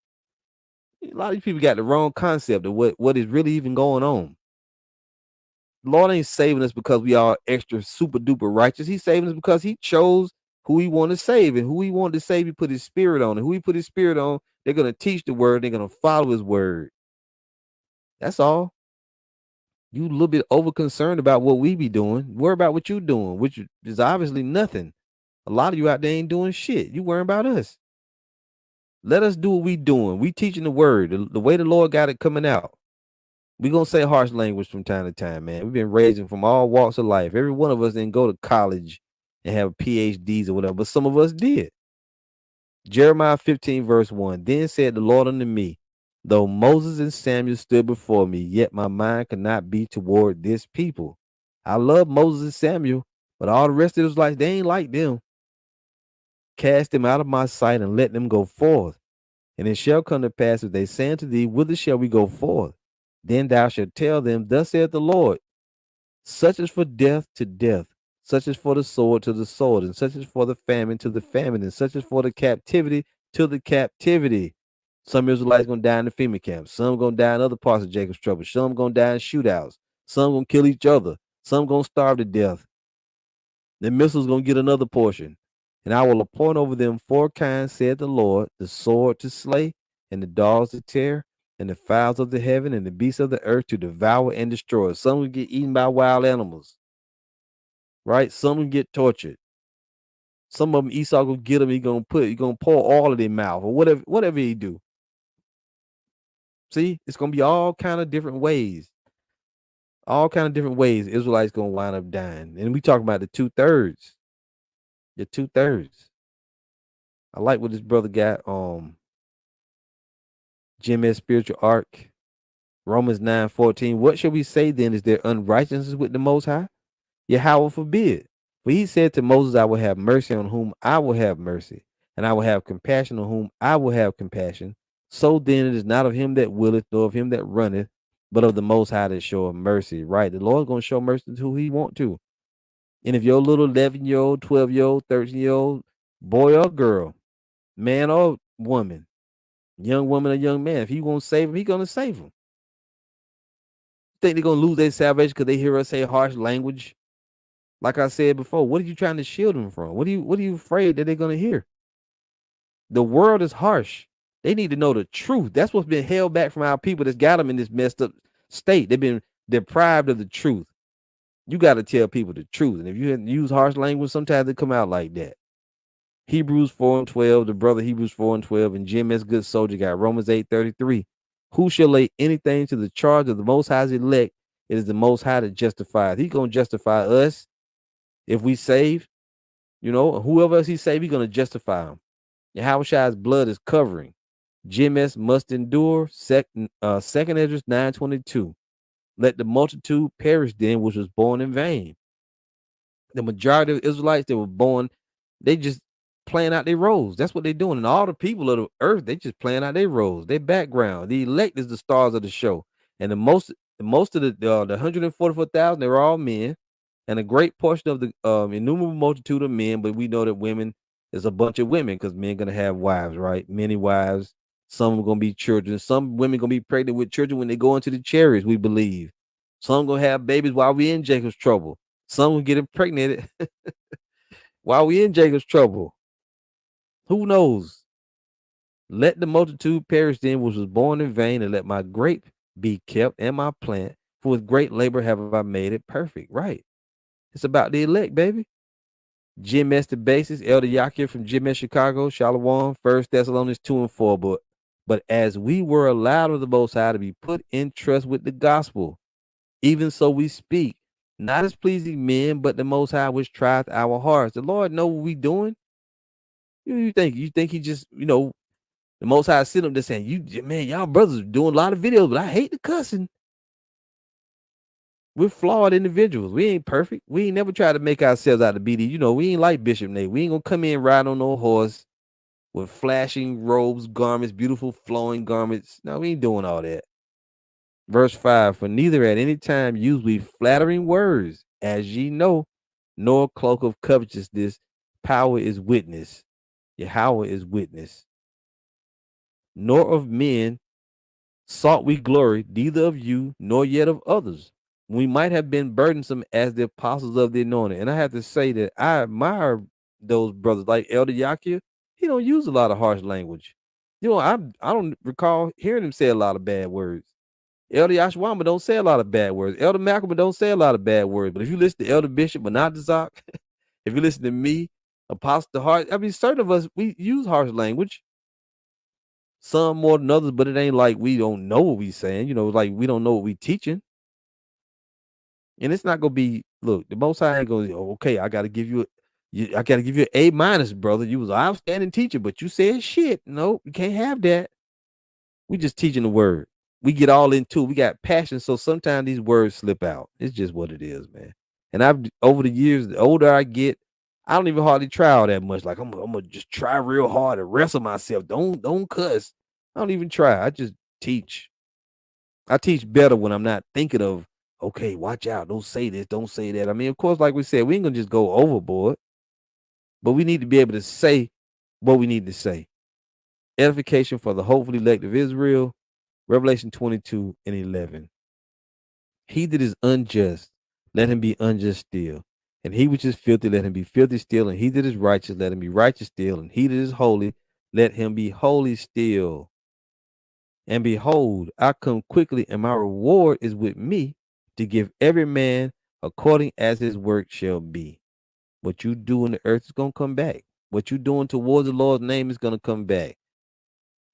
lot of these people got the wrong concept of what is really even going on. The Lord ain't saving us because we are extra super duper righteous. He's saving us because he chose who he wanted to save, and who he wanted to save, he put his spirit on. And who he put his spirit on, they're going to teach the word. They're going to follow his word. That's all. You a little bit over concerned about what we be doing. Worry about what you doing, which is obviously nothing. A lot of you out there ain't doing shit. You worrying about us. Let us do what we doing. We teaching the word, the way the Lord got it coming out. We gonna say harsh language from time to time, man. We've been raising from all walks of life. Every one of us didn't go to college and have PhDs or whatever, but some of us did. Jeremiah 15 verse 1. Then said the Lord unto me, though Moses and Samuel stood before me, yet my mind could not be toward this people. I love Moses and Samuel, but all the rest of those like they ain't like them. Cast them out of my sight and let them go forth. And it shall come to pass, if they say unto thee, whither shall we go forth? Then thou shalt tell them, thus saith the Lord, such is for death to death, such is for the sword to the sword, and such is for the famine to the famine, and such is for the captivity to the captivity. Some Israelites gonna die in the FEMA camp. Some gonna die in other parts of Jacob's trouble. Some gonna die in shootouts. Some gonna kill each other. Some gonna starve to death. The missiles gonna get another portion. And I will appoint over them 4 kinds, said the Lord, the sword to slay, and the dogs to tear, and the fowls of the heaven, and the beasts of the earth to devour and destroy. Some will get eaten by wild animals. Right? Some will get tortured. Some of them Esau gonna get them. He gonna pour all of their mouth or whatever he do. See, it's gonna be all kind of different ways. All kind of different ways Israelites gonna wind up dying. And we talking about the 2/3. The 2/3. I like what this brother got. GMS Spiritual Arc, Romans 9:14. What shall we say then? Is there unrighteousness with the Most High? Yahawah forbid. For he said to Moses, I will have mercy on whom I will have mercy, and I will have compassion on whom I will have compassion. So then it is not of him that willeth, nor of him that runneth, but of the Most High that showeth mercy. Right? The Lord's going to show mercy to who he want to. And if your little 11-year-old, 12-year-old, 13-year-old, boy or girl, man or woman, young woman or young man, if he won't save him, he's going to save him. Think they're going to lose their salvation because they hear us say harsh language? Like I said before, what are you trying to shield them from? What are you afraid that they're going to hear? The world is harsh. They need to know the truth. That's what's been held back from our people that's got them in this messed up state. They've been deprived of the truth. You got to tell people the truth. And if you use harsh language, sometimes they come out like that. Hebrews 4:12, the brother Hebrews 4:12, and GMS Good Soldier got Romans 8:33. Who shall lay anything to the charge of the Most High's elect? It is the Most High that justifies. He's going to justify us if we save. You know, whoever else he save, he's going to justify him. Yahawashi's blood is covering. GMS must endure. Second Ezra 9:22. Let the multitude perish then, which was born in vain. The majority of Israelites that were born, they just playing out their roles. That's what they're doing. And all the people of the earth, they just playing out their roles, their background. The elect is the stars of the show. And the most of the 144,000, they were all men, and a great portion of the innumerable multitude of men. But we know that women is a bunch of women because men gonna have wives, right? Many wives. Some are gonna be children. Some women gonna be pregnant with children when they go into the chariots, we believe. Some gonna have babies while we in Jacob's trouble. Some will get impregnated while we in Jacob's trouble. Who knows? Let the multitude perish then, which was born in vain, and let my grape be kept and my plant, for with great labor have I made it perfect. Right. It's about the elect, baby. GMS the basis, Elder Yakir from GMS Chicago, Shalom, 1 Thessalonians 2:4. But as we were allowed of the Most High to be put in trust with the gospel, even so we speak, not as pleasing men, but the Most High which trieth our hearts. The Lord know what we doing. You think he just, the Most High sitting up there saying, man, y'all brothers are doing a lot of videos, but I hate the cussing. We're flawed individuals. We ain't perfect. We ain't never tried to make ourselves out to be we ain't like Bishop Nate. We ain't gonna come in ride on no horse with flashing robes, garments, beautiful flowing garments. No, we ain't doing all that. Verse 5, for neither at any time use we flattering words, as ye know, nor cloak of covetousness. Power is witness. Yahawah is witness. Nor of men sought we glory, neither of you, nor yet of others. We might have been burdensome as the apostles of the anointed. And I have to say that I admire those brothers like Elder Yakir. He don't use a lot of harsh language. I don't recall hearing him say a lot of bad words. Elder Yashwama don't say a lot of bad words. Elder Malcolm don't say a lot of bad words. But if you listen to Elder Bishop Benadizak, if you listen to me, Apostle Hart, certain of us, we use harsh language. Some more than others, but it ain't like we don't know what we saying. Like we don't know what we teaching. And it's not gonna be, look, the Most High ain't gonna, okay, I gotta give you an A-, brother. You was an outstanding teacher, but you said shit. No, you can't have that. We just teaching the word. We get all into it. We got passion, so sometimes these words slip out. It's just what it is, man. And over the years, the older I get, I don't even hardly try all that much. Like I'm gonna just try real hard to wrestle myself. Don't cuss. I don't even try. I just teach. I teach better when I'm not thinking of, okay, watch out. Don't say this. Don't say that. Of course, like we said, we ain't gonna just go overboard, but we need to be able to say what we need to say. edification for the hopeful elect of Israel. Revelation 22:11. He that is unjust, let him be unjust still. And he which is filthy, let him be filthy still. And he that is righteous, let him be righteous still. And he that is holy, let him be holy still. And behold, I come quickly, and my reward is with me to give every man according as his work shall be. What you do in the earth is going to come back. What you doing towards the Lord's name is going to come back.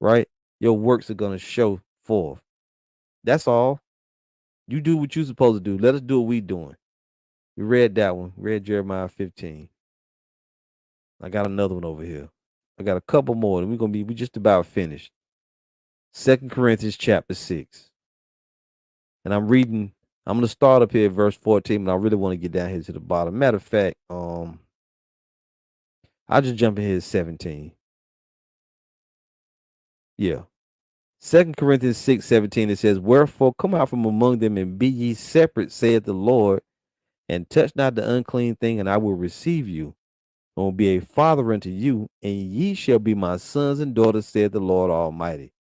Right? Your works are going to show forth. That's all. You do what you're supposed to do. Let us do what we doing. We read that one. Read Jeremiah 15. I got another one over here. I got a couple more, and we just about finished. 2 Corinthians chapter 6. And I'm going to start up here at verse 14, but I really want to get down here to the bottom. Matter of fact, I'll just jump in here at 17. Yeah. 2 Corinthians 6:17, it says, wherefore come out from among them and be ye separate, saith the Lord, and touch not the unclean thing, and I will receive you, and will be a father unto you, and ye shall be my sons and daughters, saith the Lord Almighty.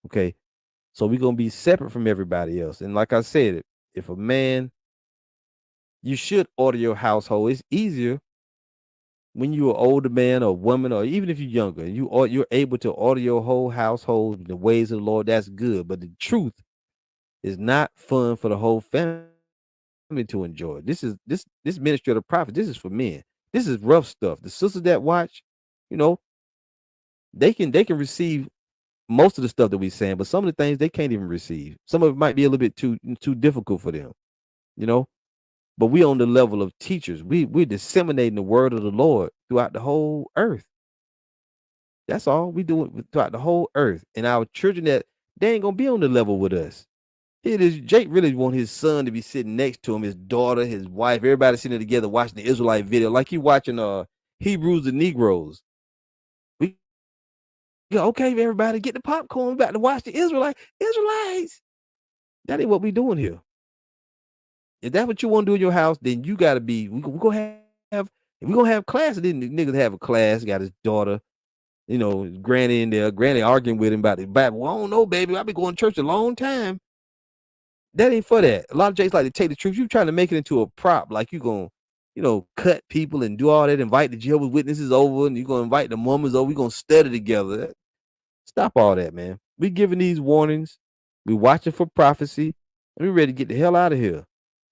Okay, so we're going to be separate from everybody else. And like I said, if a man, you should order your household. It's easier when you're an older man or woman, or even if you're younger, you're able to order your whole household in the ways of the Lord. That's good. But the truth is not fun for the whole family to enjoy. This ministry of the prophet. This is for men. This is rough stuff. The sisters that watch, they can receive most of the stuff that we're saying, but some of the things they can't even receive. Some of it might be a little bit too difficult for them, But we on the level of teachers. We're disseminating the word of the Lord throughout the whole earth. That's all we do it throughout the whole earth. And our children that they ain't gonna be on the level with us. It is Jake really want his son to be sitting next to him, his daughter, his wife, everybody sitting together watching the Israelite video, like you watching Hebrews and Negroes. We go, okay, everybody, get the popcorn. We about to watch the Israelites. That ain't what we doing here. If that's what you want to do in your house, then you got to be. We're gonna have classes. Then the niggas have a class. Got his daughter, granny in there. Granny arguing with him about the Bible. Well, I don't know, baby. I've been going to church a long time. That ain't for that. A lot of Jakes like to take the truth. You trying to make it into a prop, like you gonna, cut people and do all that. Invite the Jehovah's Witnesses over, and you gonna invite the Mormons over. We gonna study together. Stop all that, man. We giving these warnings. We watching for prophecy, and we ready to get the hell out of here.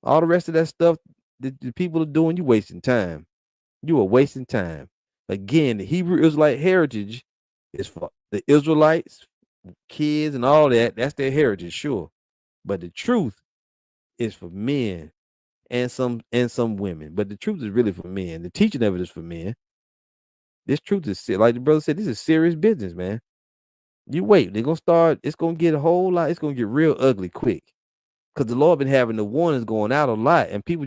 All the rest of that stuff that the people are doing, you wasting time. You are wasting time. Again, the Hebrew Israelite heritage is for the Israelites, kids, and all that. That's their heritage, sure. But the truth is for men and some women. But the truth is really for men. The teaching of it is for men. This truth is, like the brother said, this is serious business, man. You wait. They're going to start. It's going to get a whole lot. It's going to get real ugly quick. Because the Lord been having the warnings going out a lot, and people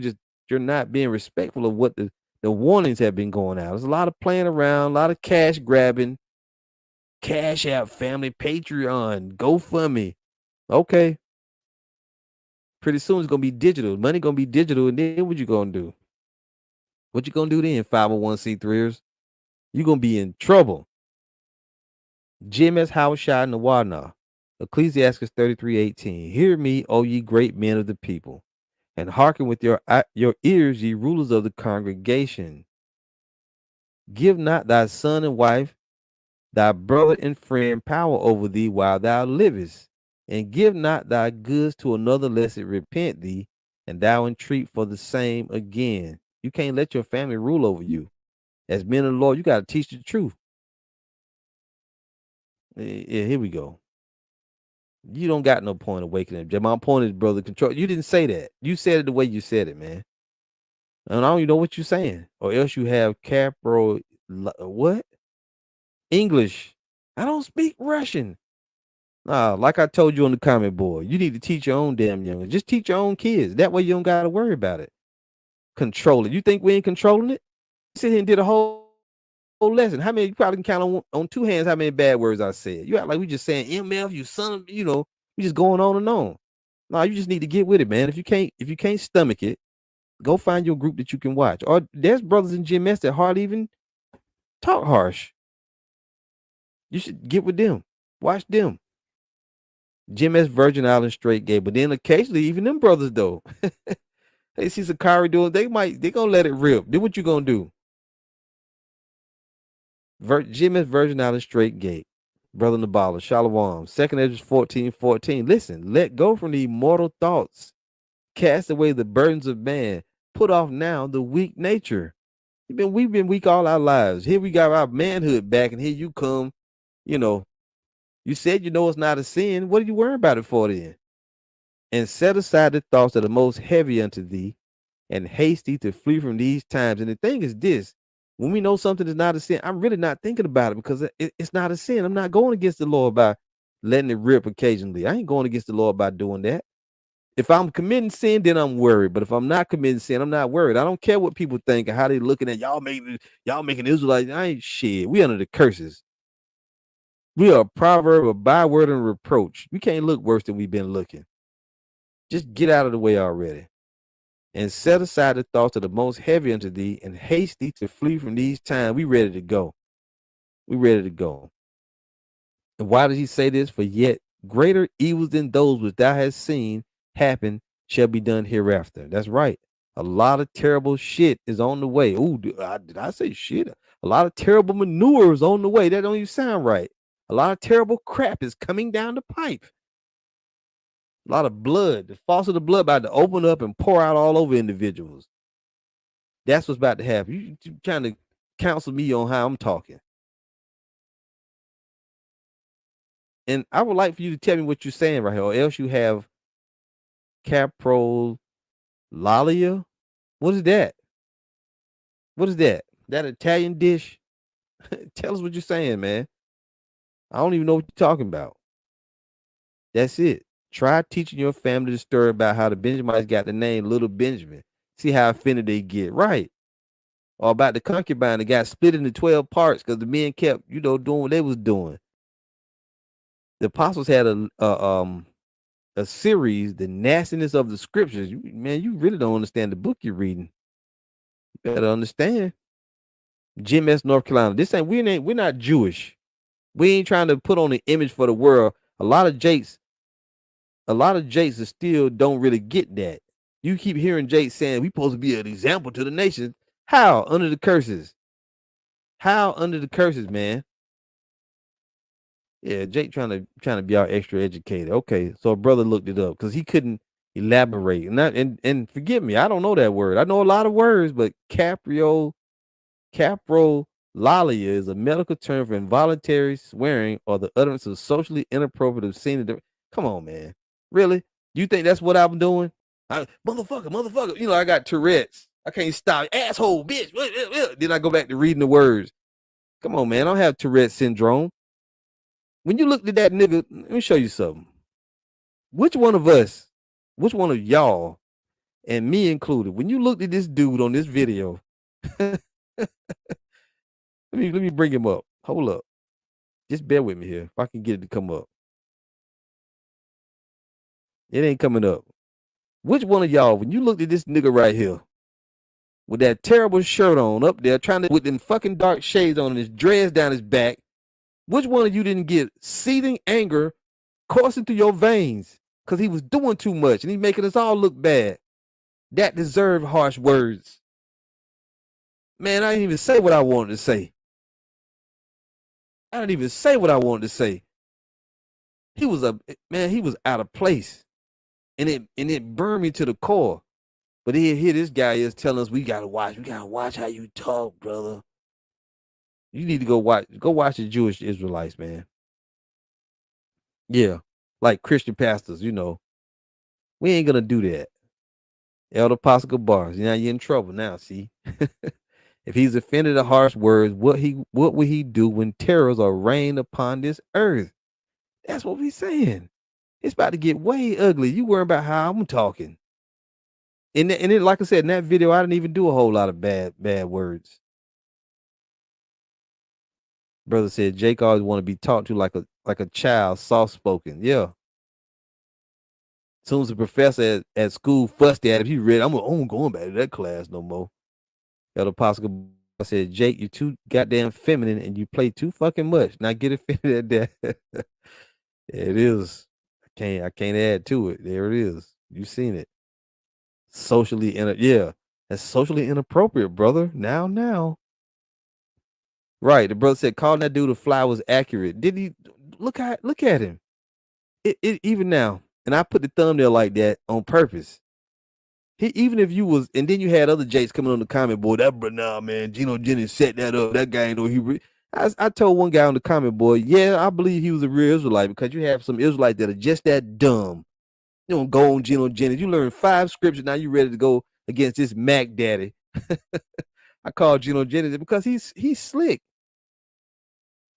you're not being respectful of what the warnings have been going out. There's a lot of playing around, a lot of cash grabbing, Cash App, family, Patreon, GoFundMe. Okay. Pretty soon it's gonna be digital. Money gonna be digital, and then what you gonna do? What you gonna do then, 501c3ers? You're gonna be in trouble. GMS Hawashai Nawana. Ecclesiastes 33:18. Hear me, O ye great men of the people, and hearken with your ears, ye rulers of the congregation. Give not thy son and wife, thy brother and friend power over thee while thou livest, and give not thy goods to another lest it repent thee, and thou entreat for the same again. You can't let your family rule over you. As men of the Lord, you got to teach the truth. Yeah, here we go. You don't got no point of waking up. My point is, brother, control. You didn't say that. You said it the way you said it, man. And I don't even know what you're saying. Or else you have Capro, what? English. I don't speak Russian. Nah, like I told you on the comment board, you need to teach your own damn young. Just teach your own kids. That way you don't got to worry about it. Control it. You think we ain't controlling it? Sit here and did a whole lesson. How many, you probably can count on two hands how many bad words I said. You act like we just saying MF, you son of, we just going on and on. No, you just need to get with it, man. If you can't stomach it, go find your group that you can watch. Or there's brothers in GMS that hardly even talk harsh. You should get with them. Watch them. GMS Virgin Islands straight gay, but then occasionally even them brothers though. They see Sakari doing, they gonna let it rip. Then what you gonna do? GMS Virgin Islands straight gate. Brother Nabala, Shalom. 2nd Ezra 14:14. Listen, let go from the mortal thoughts. Cast away the burdens of man. Put off now the weak nature. We've been weak all our lives. Here we got our manhood back, and here you come. You said it's not a sin. What are you worrying about it for then? And set aside the thoughts that are most heavy unto thee, and hasty to flee from these times. And the thing is this: when we know something is not a sin, I'm really not thinking about it because it's not a sin. I'm not going against the Lord by letting it rip occasionally. I ain't going against the Lord by doing that. If I'm committing sin, then I'm worried. But if I'm not committing sin, I'm not worried. I don't care what people think and how they looking at y'all making Israelites. I ain't shit. We under the curses. We are a proverb, a byword, and reproach. We can't look worse than we've been looking. Just get out of the way already. And set aside the thoughts of the most heavy unto thee, and hasty to flee from these times. We ready to go. We ready to go. And why does he say this? For yet greater evils than those which thou hast seen happen shall be done hereafter. That's right. A lot of terrible shit is on the way. Ooh, did I say shit? A lot of terrible manure is on the way. That don't even sound right. A lot of terrible crap is coming down the pipe. A lot of blood, the faucet of blood about to open up and pour out all over individuals. That's what's about to happen. You trying to counsel me on how I'm talking. And I would like for you to tell me what you're saying right here, or else you have caprolalia. What is that? What is that? That Italian dish? Tell us what you're saying, man. I don't even know what you're talking about. That's it. Try teaching your family the story about how the Benjamites got the name Little Benjamin. See how offended they get, right? Or about the concubine that got split into 12 parts because the men kept, doing what they was doing. The apostles had a series, The Nastiness of the Scriptures. Man, you really don't understand the book you're reading. You better understand. GMS North Carolina. We're not Jewish. We ain't trying to put on an image for the world. A lot of Jakes still don't really get that. You keep hearing Jake saying we supposed to be an example to the nation. How? Under the curses. How under the curses, man? Yeah, Jake trying to be our extra educated. Okay, so a brother looked it up because he couldn't elaborate. And forgive me, I don't know that word. I know a lot of words, but caprolalia is a medical term for involuntary swearing or the utterance of socially inappropriate obscene. Come on, man. Really? You think that's what I'm doing? Motherfucker. I got Tourette's. I can't stop. Asshole, bitch. Then I go back to reading the words. Come on, man. I don't have Tourette's syndrome. When you looked at that nigga, let me show you something. Which one of y'all, and me included, when you looked at this dude on this video, let me bring him up. Hold up. Just bear with me here. If I can get it to come up. It ain't coming up. Which one of y'all, when you looked at this nigga right here, with that terrible shirt on up there, with them fucking dark shades on and his dreads down his back, which one of you didn't get seething anger coursing through your veins because he was doing too much and he's making us all look bad? That deserved harsh words. Man, I didn't even say what I wanted to say. He was out of place. And it burned me to the core. But here this guy is telling us we gotta watch how you talk, brother. You need to go watch the Jewish Israelites, man. Yeah, like Christian pastors, we ain't gonna do that. Elder Pascal Bars, now you're in trouble now. See, if he's offended at harsh words, what will he do when terrors are rained upon this earth? That's what we're saying. It's about to get way ugly. You worry about how I'm talking. And then, like I said, in that video, I didn't even do a whole lot of bad words. Brother said Jake always want to be talked to like a child, soft spoken. Yeah. As soon as the professor at school fussed at him, he read, I'm going back to that class no more. Elder Pascal I said, Jake, you're too goddamn feminine and you play too fucking much. Now get offended at that. It is. I can't add to it. There it is. You seen it. Socially that's socially inappropriate, brother. Now. Right. The brother said calling that dude a fly was accurate. Did he look at him? It even now, and I put the thumbnail like that on purpose. Even if you was, and then you had other Jakes coming on the comment board, that bro, nah, man, Geno Jennings set that up. That guy ain't no he. I told one guy on the comment board, yeah, I believe he was a real Israelite because you have some Israelites that are just that dumb. You don't go on Geno Jennings. You learn 5 scriptures, now you ready to go against this Mac Daddy. I call Geno Jennings because he's slick.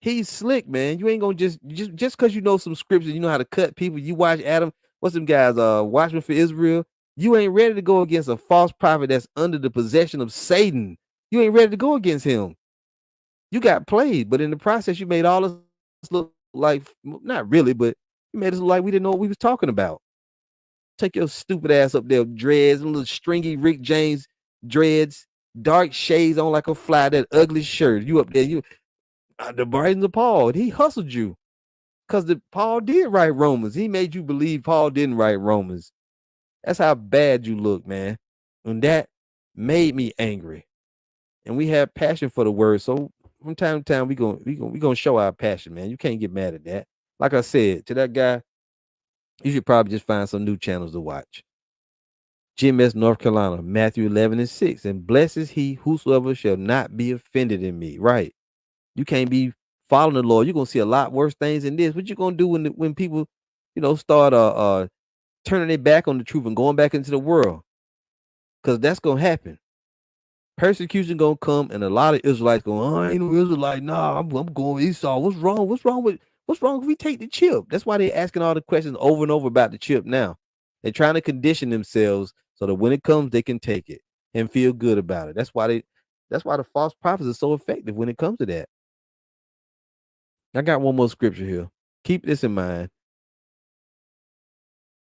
He's slick, man. You ain't gonna just because you know some scriptures, you know how to cut people. You watch Adam, what's them guys? Watchmen for Israel. You ain't ready to go against a false prophet that's under the possession of Satan. You ain't ready to go against him. You got played, but in the process, you made all us look like, not really, but you made us look like we didn't know what we was talking about. Take your stupid ass up there, dreads, and little stringy Rick James dreads, dark shades on like a fly, that ugly shirt. You up there, the writings of Paul, he hustled you because Paul did write Romans. He made you believe Paul didn't write Romans. That's how bad you look, man. And that made me angry. And we have passion for the word. So from time to time, we gonna show our passion, man. You can't get mad at that. Like I said, to that guy, you should probably just find some new channels to watch. GMS North Carolina, Matthew 11:6. And blessed is he whosoever shall not be offended in me. Right. You can't be following the Lord. You're gonna see a lot worse things than this. What you gonna do when people, start turning their back on the truth and going back into the world? Because that's gonna happen. Persecution gonna come, and a lot of Israelites going, "Oh, I ain't no Israelite. Nah, I'm going Esau. What's wrong? What's wrong if we take the chip?" That's why they're asking all the questions over and over about the chip now. They're trying to condition themselves so that when it comes, they can take it and feel good about it. That's why the false prophets are so effective when it comes to that. I got one more scripture here. Keep this in mind.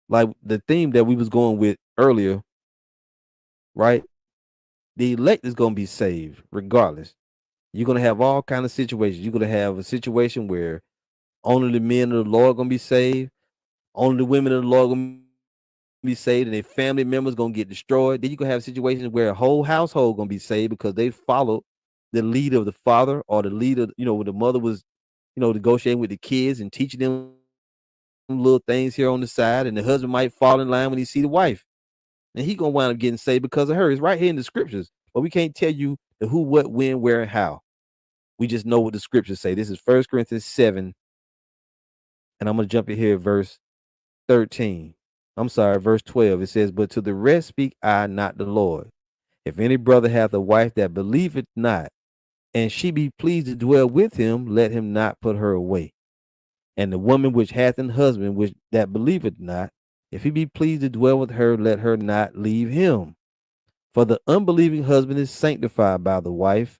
Like the theme that we was going with earlier, right? The elect is going to be saved regardless. You're going to have all kind of situations. You're going to have a situation where only the men of the Lord are going to be saved. Only the women of the Lord are going to be saved, and their family members going to get destroyed. Then you're going to have situations where a whole household going to be saved because they followed the lead of the father, or the leader, when the mother was, negotiating with the kids and teaching them little things here on the side, and the husband might fall in line when he see the wife, and he gonna wind up getting saved because of her. It's right here in the scriptures, but we can't tell you the who, what, when, where, and how. We just know what the scriptures say. This is 1 Corinthians 7, and I'm gonna jump in here, verse 13. I'm sorry, verse 12. It says, "But to the rest speak I, not the Lord. If any brother hath a wife that believeth not, and she be pleased to dwell with him, let him not put her away. And the woman which hath an husband which that believeth not, if he be pleased to dwell with her, let her not leave him. For the unbelieving husband is sanctified by the wife,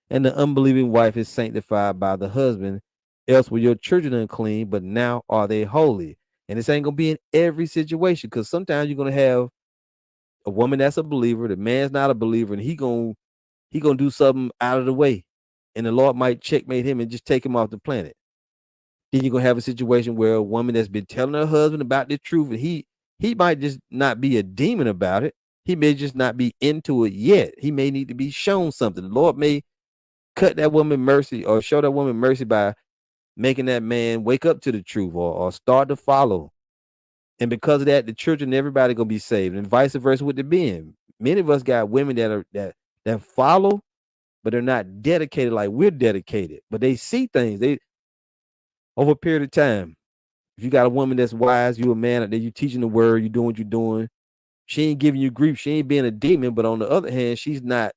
and the unbelieving wife is sanctified by the husband. Else were your children unclean, but now are they holy." And this ain't gonna be in every situation, because sometimes you're gonna have a woman that's a believer, the man's not a believer, and he gonna do something out of the way, and the Lord might checkmate him and just take him off the planet. Then you're gonna have a situation where a woman that's been telling her husband about the truth, and he might just not be a demon about it. He may just not be into it yet. He may need to be shown something. The Lord may cut that woman mercy, or show that woman mercy by making that man wake up to the truth, or start to follow. And because of that, the children, everybody gonna be saved, and vice versa with the men. Many of us got women that follow, but they're not dedicated like we're dedicated. But they see things. They over a period of time. If you got a woman that's wise, you a man out there, you teaching the word, you doing what you're doing. She ain't giving you grief. She ain't being a demon. But on the other hand, she's not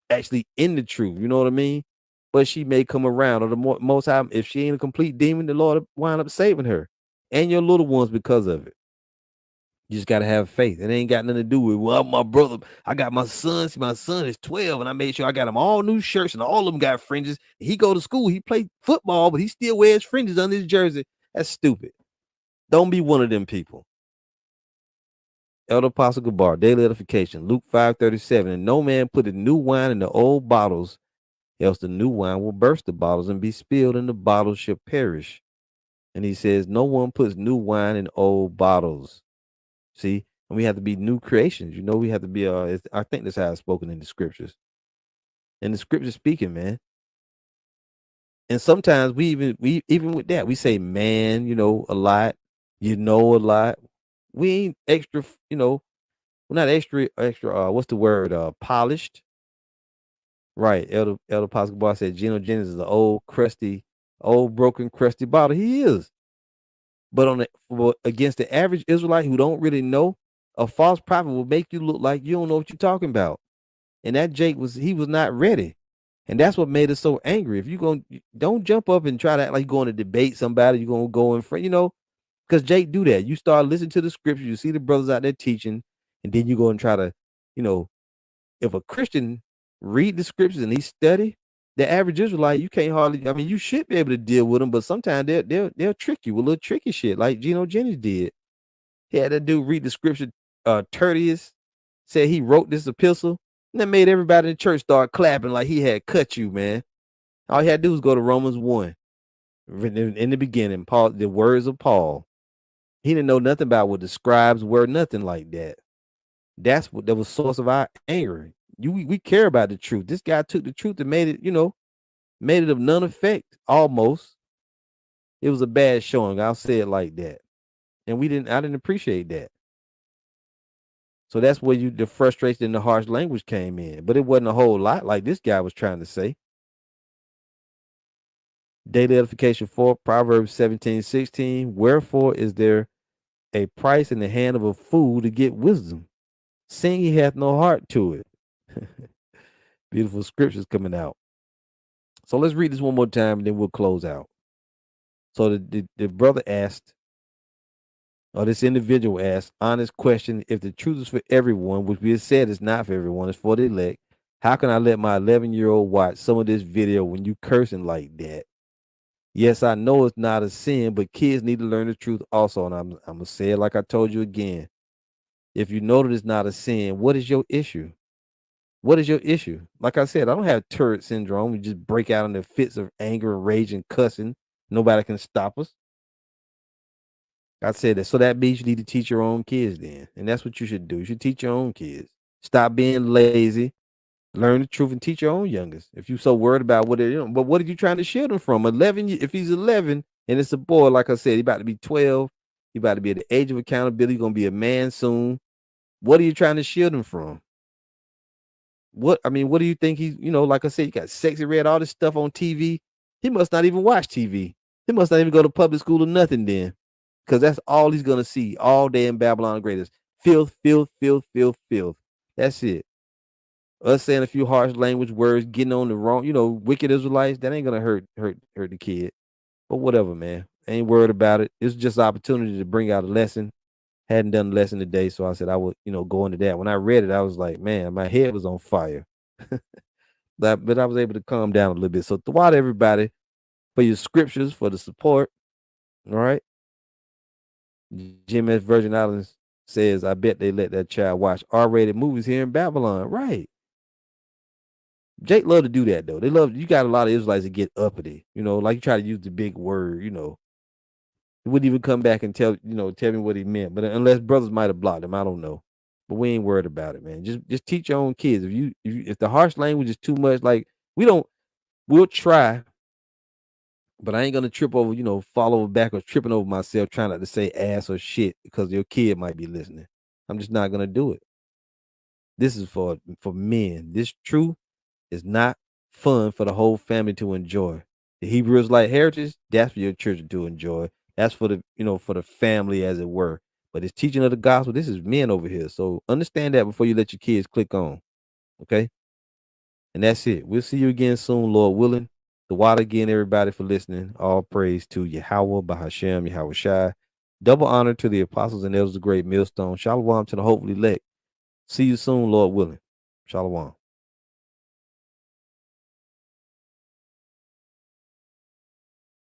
actually in the truth. You know what I mean? But she may come around. Or the most time, if she ain't a complete demon, the Lord will wind up saving her and your little ones because of it. You just got to have faith. It ain't got nothing to do with, well, my brother, I got my son. See, my son is 12, and I made sure I got him all new shirts, and all of them got fringes. He go to school. He play football, but he still wears fringes on his jersey. That's stupid. Don't be one of them people. Elder Apostle Gabar, daily edification, Luke 5:37. And no man put a new wine in the old bottles, else the new wine will burst the bottles and be spilled, and the bottles shall perish. And he says, no one puts new wine in old bottles. See, and we have to be new creations. You know, we have to be. I think that's how it's spoken in the scriptures. And the scriptures speaking, man. And sometimes we even with that we say, man, you know, a lot, you know, a lot. We ain't extra, you know, we're not extra. What's the word? Polished. Right. Elder Apostle Bar said Geno Jennings is an old crusty, old broken crusty bottle. He is. But against the average Israelite who don't really know, a false prophet will make you look like you don't know what you're talking about. And that Jake was not ready. And that's what made us so angry. If you don't jump up and try to act like you're going to debate somebody, you're going to go in front, you know, because Jake do that. You start listening to the scriptures, you see the brothers out there teaching, and then you go and try to, you know, if a Christian read the scriptures and he study, the average Israelite, you can't hardly, I mean, you should be able to deal with them, but sometimes they'll trick you with little tricky shit like Geno Jennings did. He had that dude read the scripture, Tertius said he wrote this epistle, and that made everybody in the church start clapping like he had cut you, man. All he had to do was go to Romans 1. In the beginning, Paul, the words of Paul. He didn't know nothing about what the scribes were, nothing like that. That was source of our anger. We care about the truth. This guy took the truth and made it, you know, made it of none effect, almost. It was a bad showing. I'll say it like that. And I didn't appreciate that. So that's where the frustration and the harsh language came in. But it wasn't a whole lot like this guy was trying to say. Daily edification 4, Proverbs 17:16. Wherefore is there a price in the hand of a fool to get wisdom, seeing he hath no heart to it? Beautiful scriptures coming out. So let's read this one more time and then we'll close out. So the brother asked, or this individual asked, honest question: if the truth is for everyone, which we have said is not for everyone, it's for the elect, how can I let my 11-year-old watch some of this video when you cursing like that? Yes, I know it's not a sin, but kids need to learn the truth also. And I'm going to say it like I told you again. If you know that it's not a sin, what is your issue? What is your issue? Like I said, I don't have Tourette syndrome. We just break out into fits of anger and rage and cussing. Nobody can stop us. I said that. So that means you need to teach your own kids then. And that's what you should do. You should teach your own kids. Stop being lazy. Learn the truth and teach your own youngest. If you're so worried about what they're doing, but what are you trying to shield him from? 11, if he's 11 and it's a boy, like I said, he's about to be 12. He's about to be at the age of accountability. He's going to be a man soon. What are you trying to shield him from? What do you think he's, you know, like I said, you got Sexy Red, all this stuff on TV. He must not even watch TV. He must not even go to public school or nothing then. Because that's all he's going to see all day in Babylon the Great. Filth, filth, filth, filth, filth. That's it. Us saying a few harsh language words, getting on the wrong, you know, wicked Israelites, that ain't going to hurt the kid. But whatever, man. Ain't worried about it. It's just an opportunity to bring out a lesson. Hadn't done the lesson today, so I said I would, you know, go into that. When I read it, I was like, man, my head was on fire. But I was able to calm down a little bit. So throughout everybody for your scriptures, for the support. All right. GMS Virgin Islands says, I bet they let that child watch R-rated movies here in Babylon. Right. Jake love to do that though. You got a lot of Israelites that get uppity, you know, like you try to use the big word, you know. He wouldn't even come back and tell me what he meant. But unless brothers might have blocked him, I don't know. But we ain't worried about it, man. Just teach your own kids. If the harsh language is too much, like we'll try, but I ain't gonna trip over, fall over backwards, tripping over myself, trying not to say ass or shit because your kid might be listening. I'm just not gonna do it. This is for men. This truth is not fun for the whole family to enjoy. The Hebrew Israelite heritage, that's for your children to enjoy. That's for the family, as it were. But it's teaching of the gospel. This is men over here. So understand that before you let your kids click on. Okay? And that's it. We'll see you again soon, Lord willing. The water again, everybody, for listening. All praise to Yahawah, Bahashem, Yahawashi. Double honor to the apostles and elders of the great millstone. Shalom to the hopefully elect. See you soon, Lord willing. Shalom.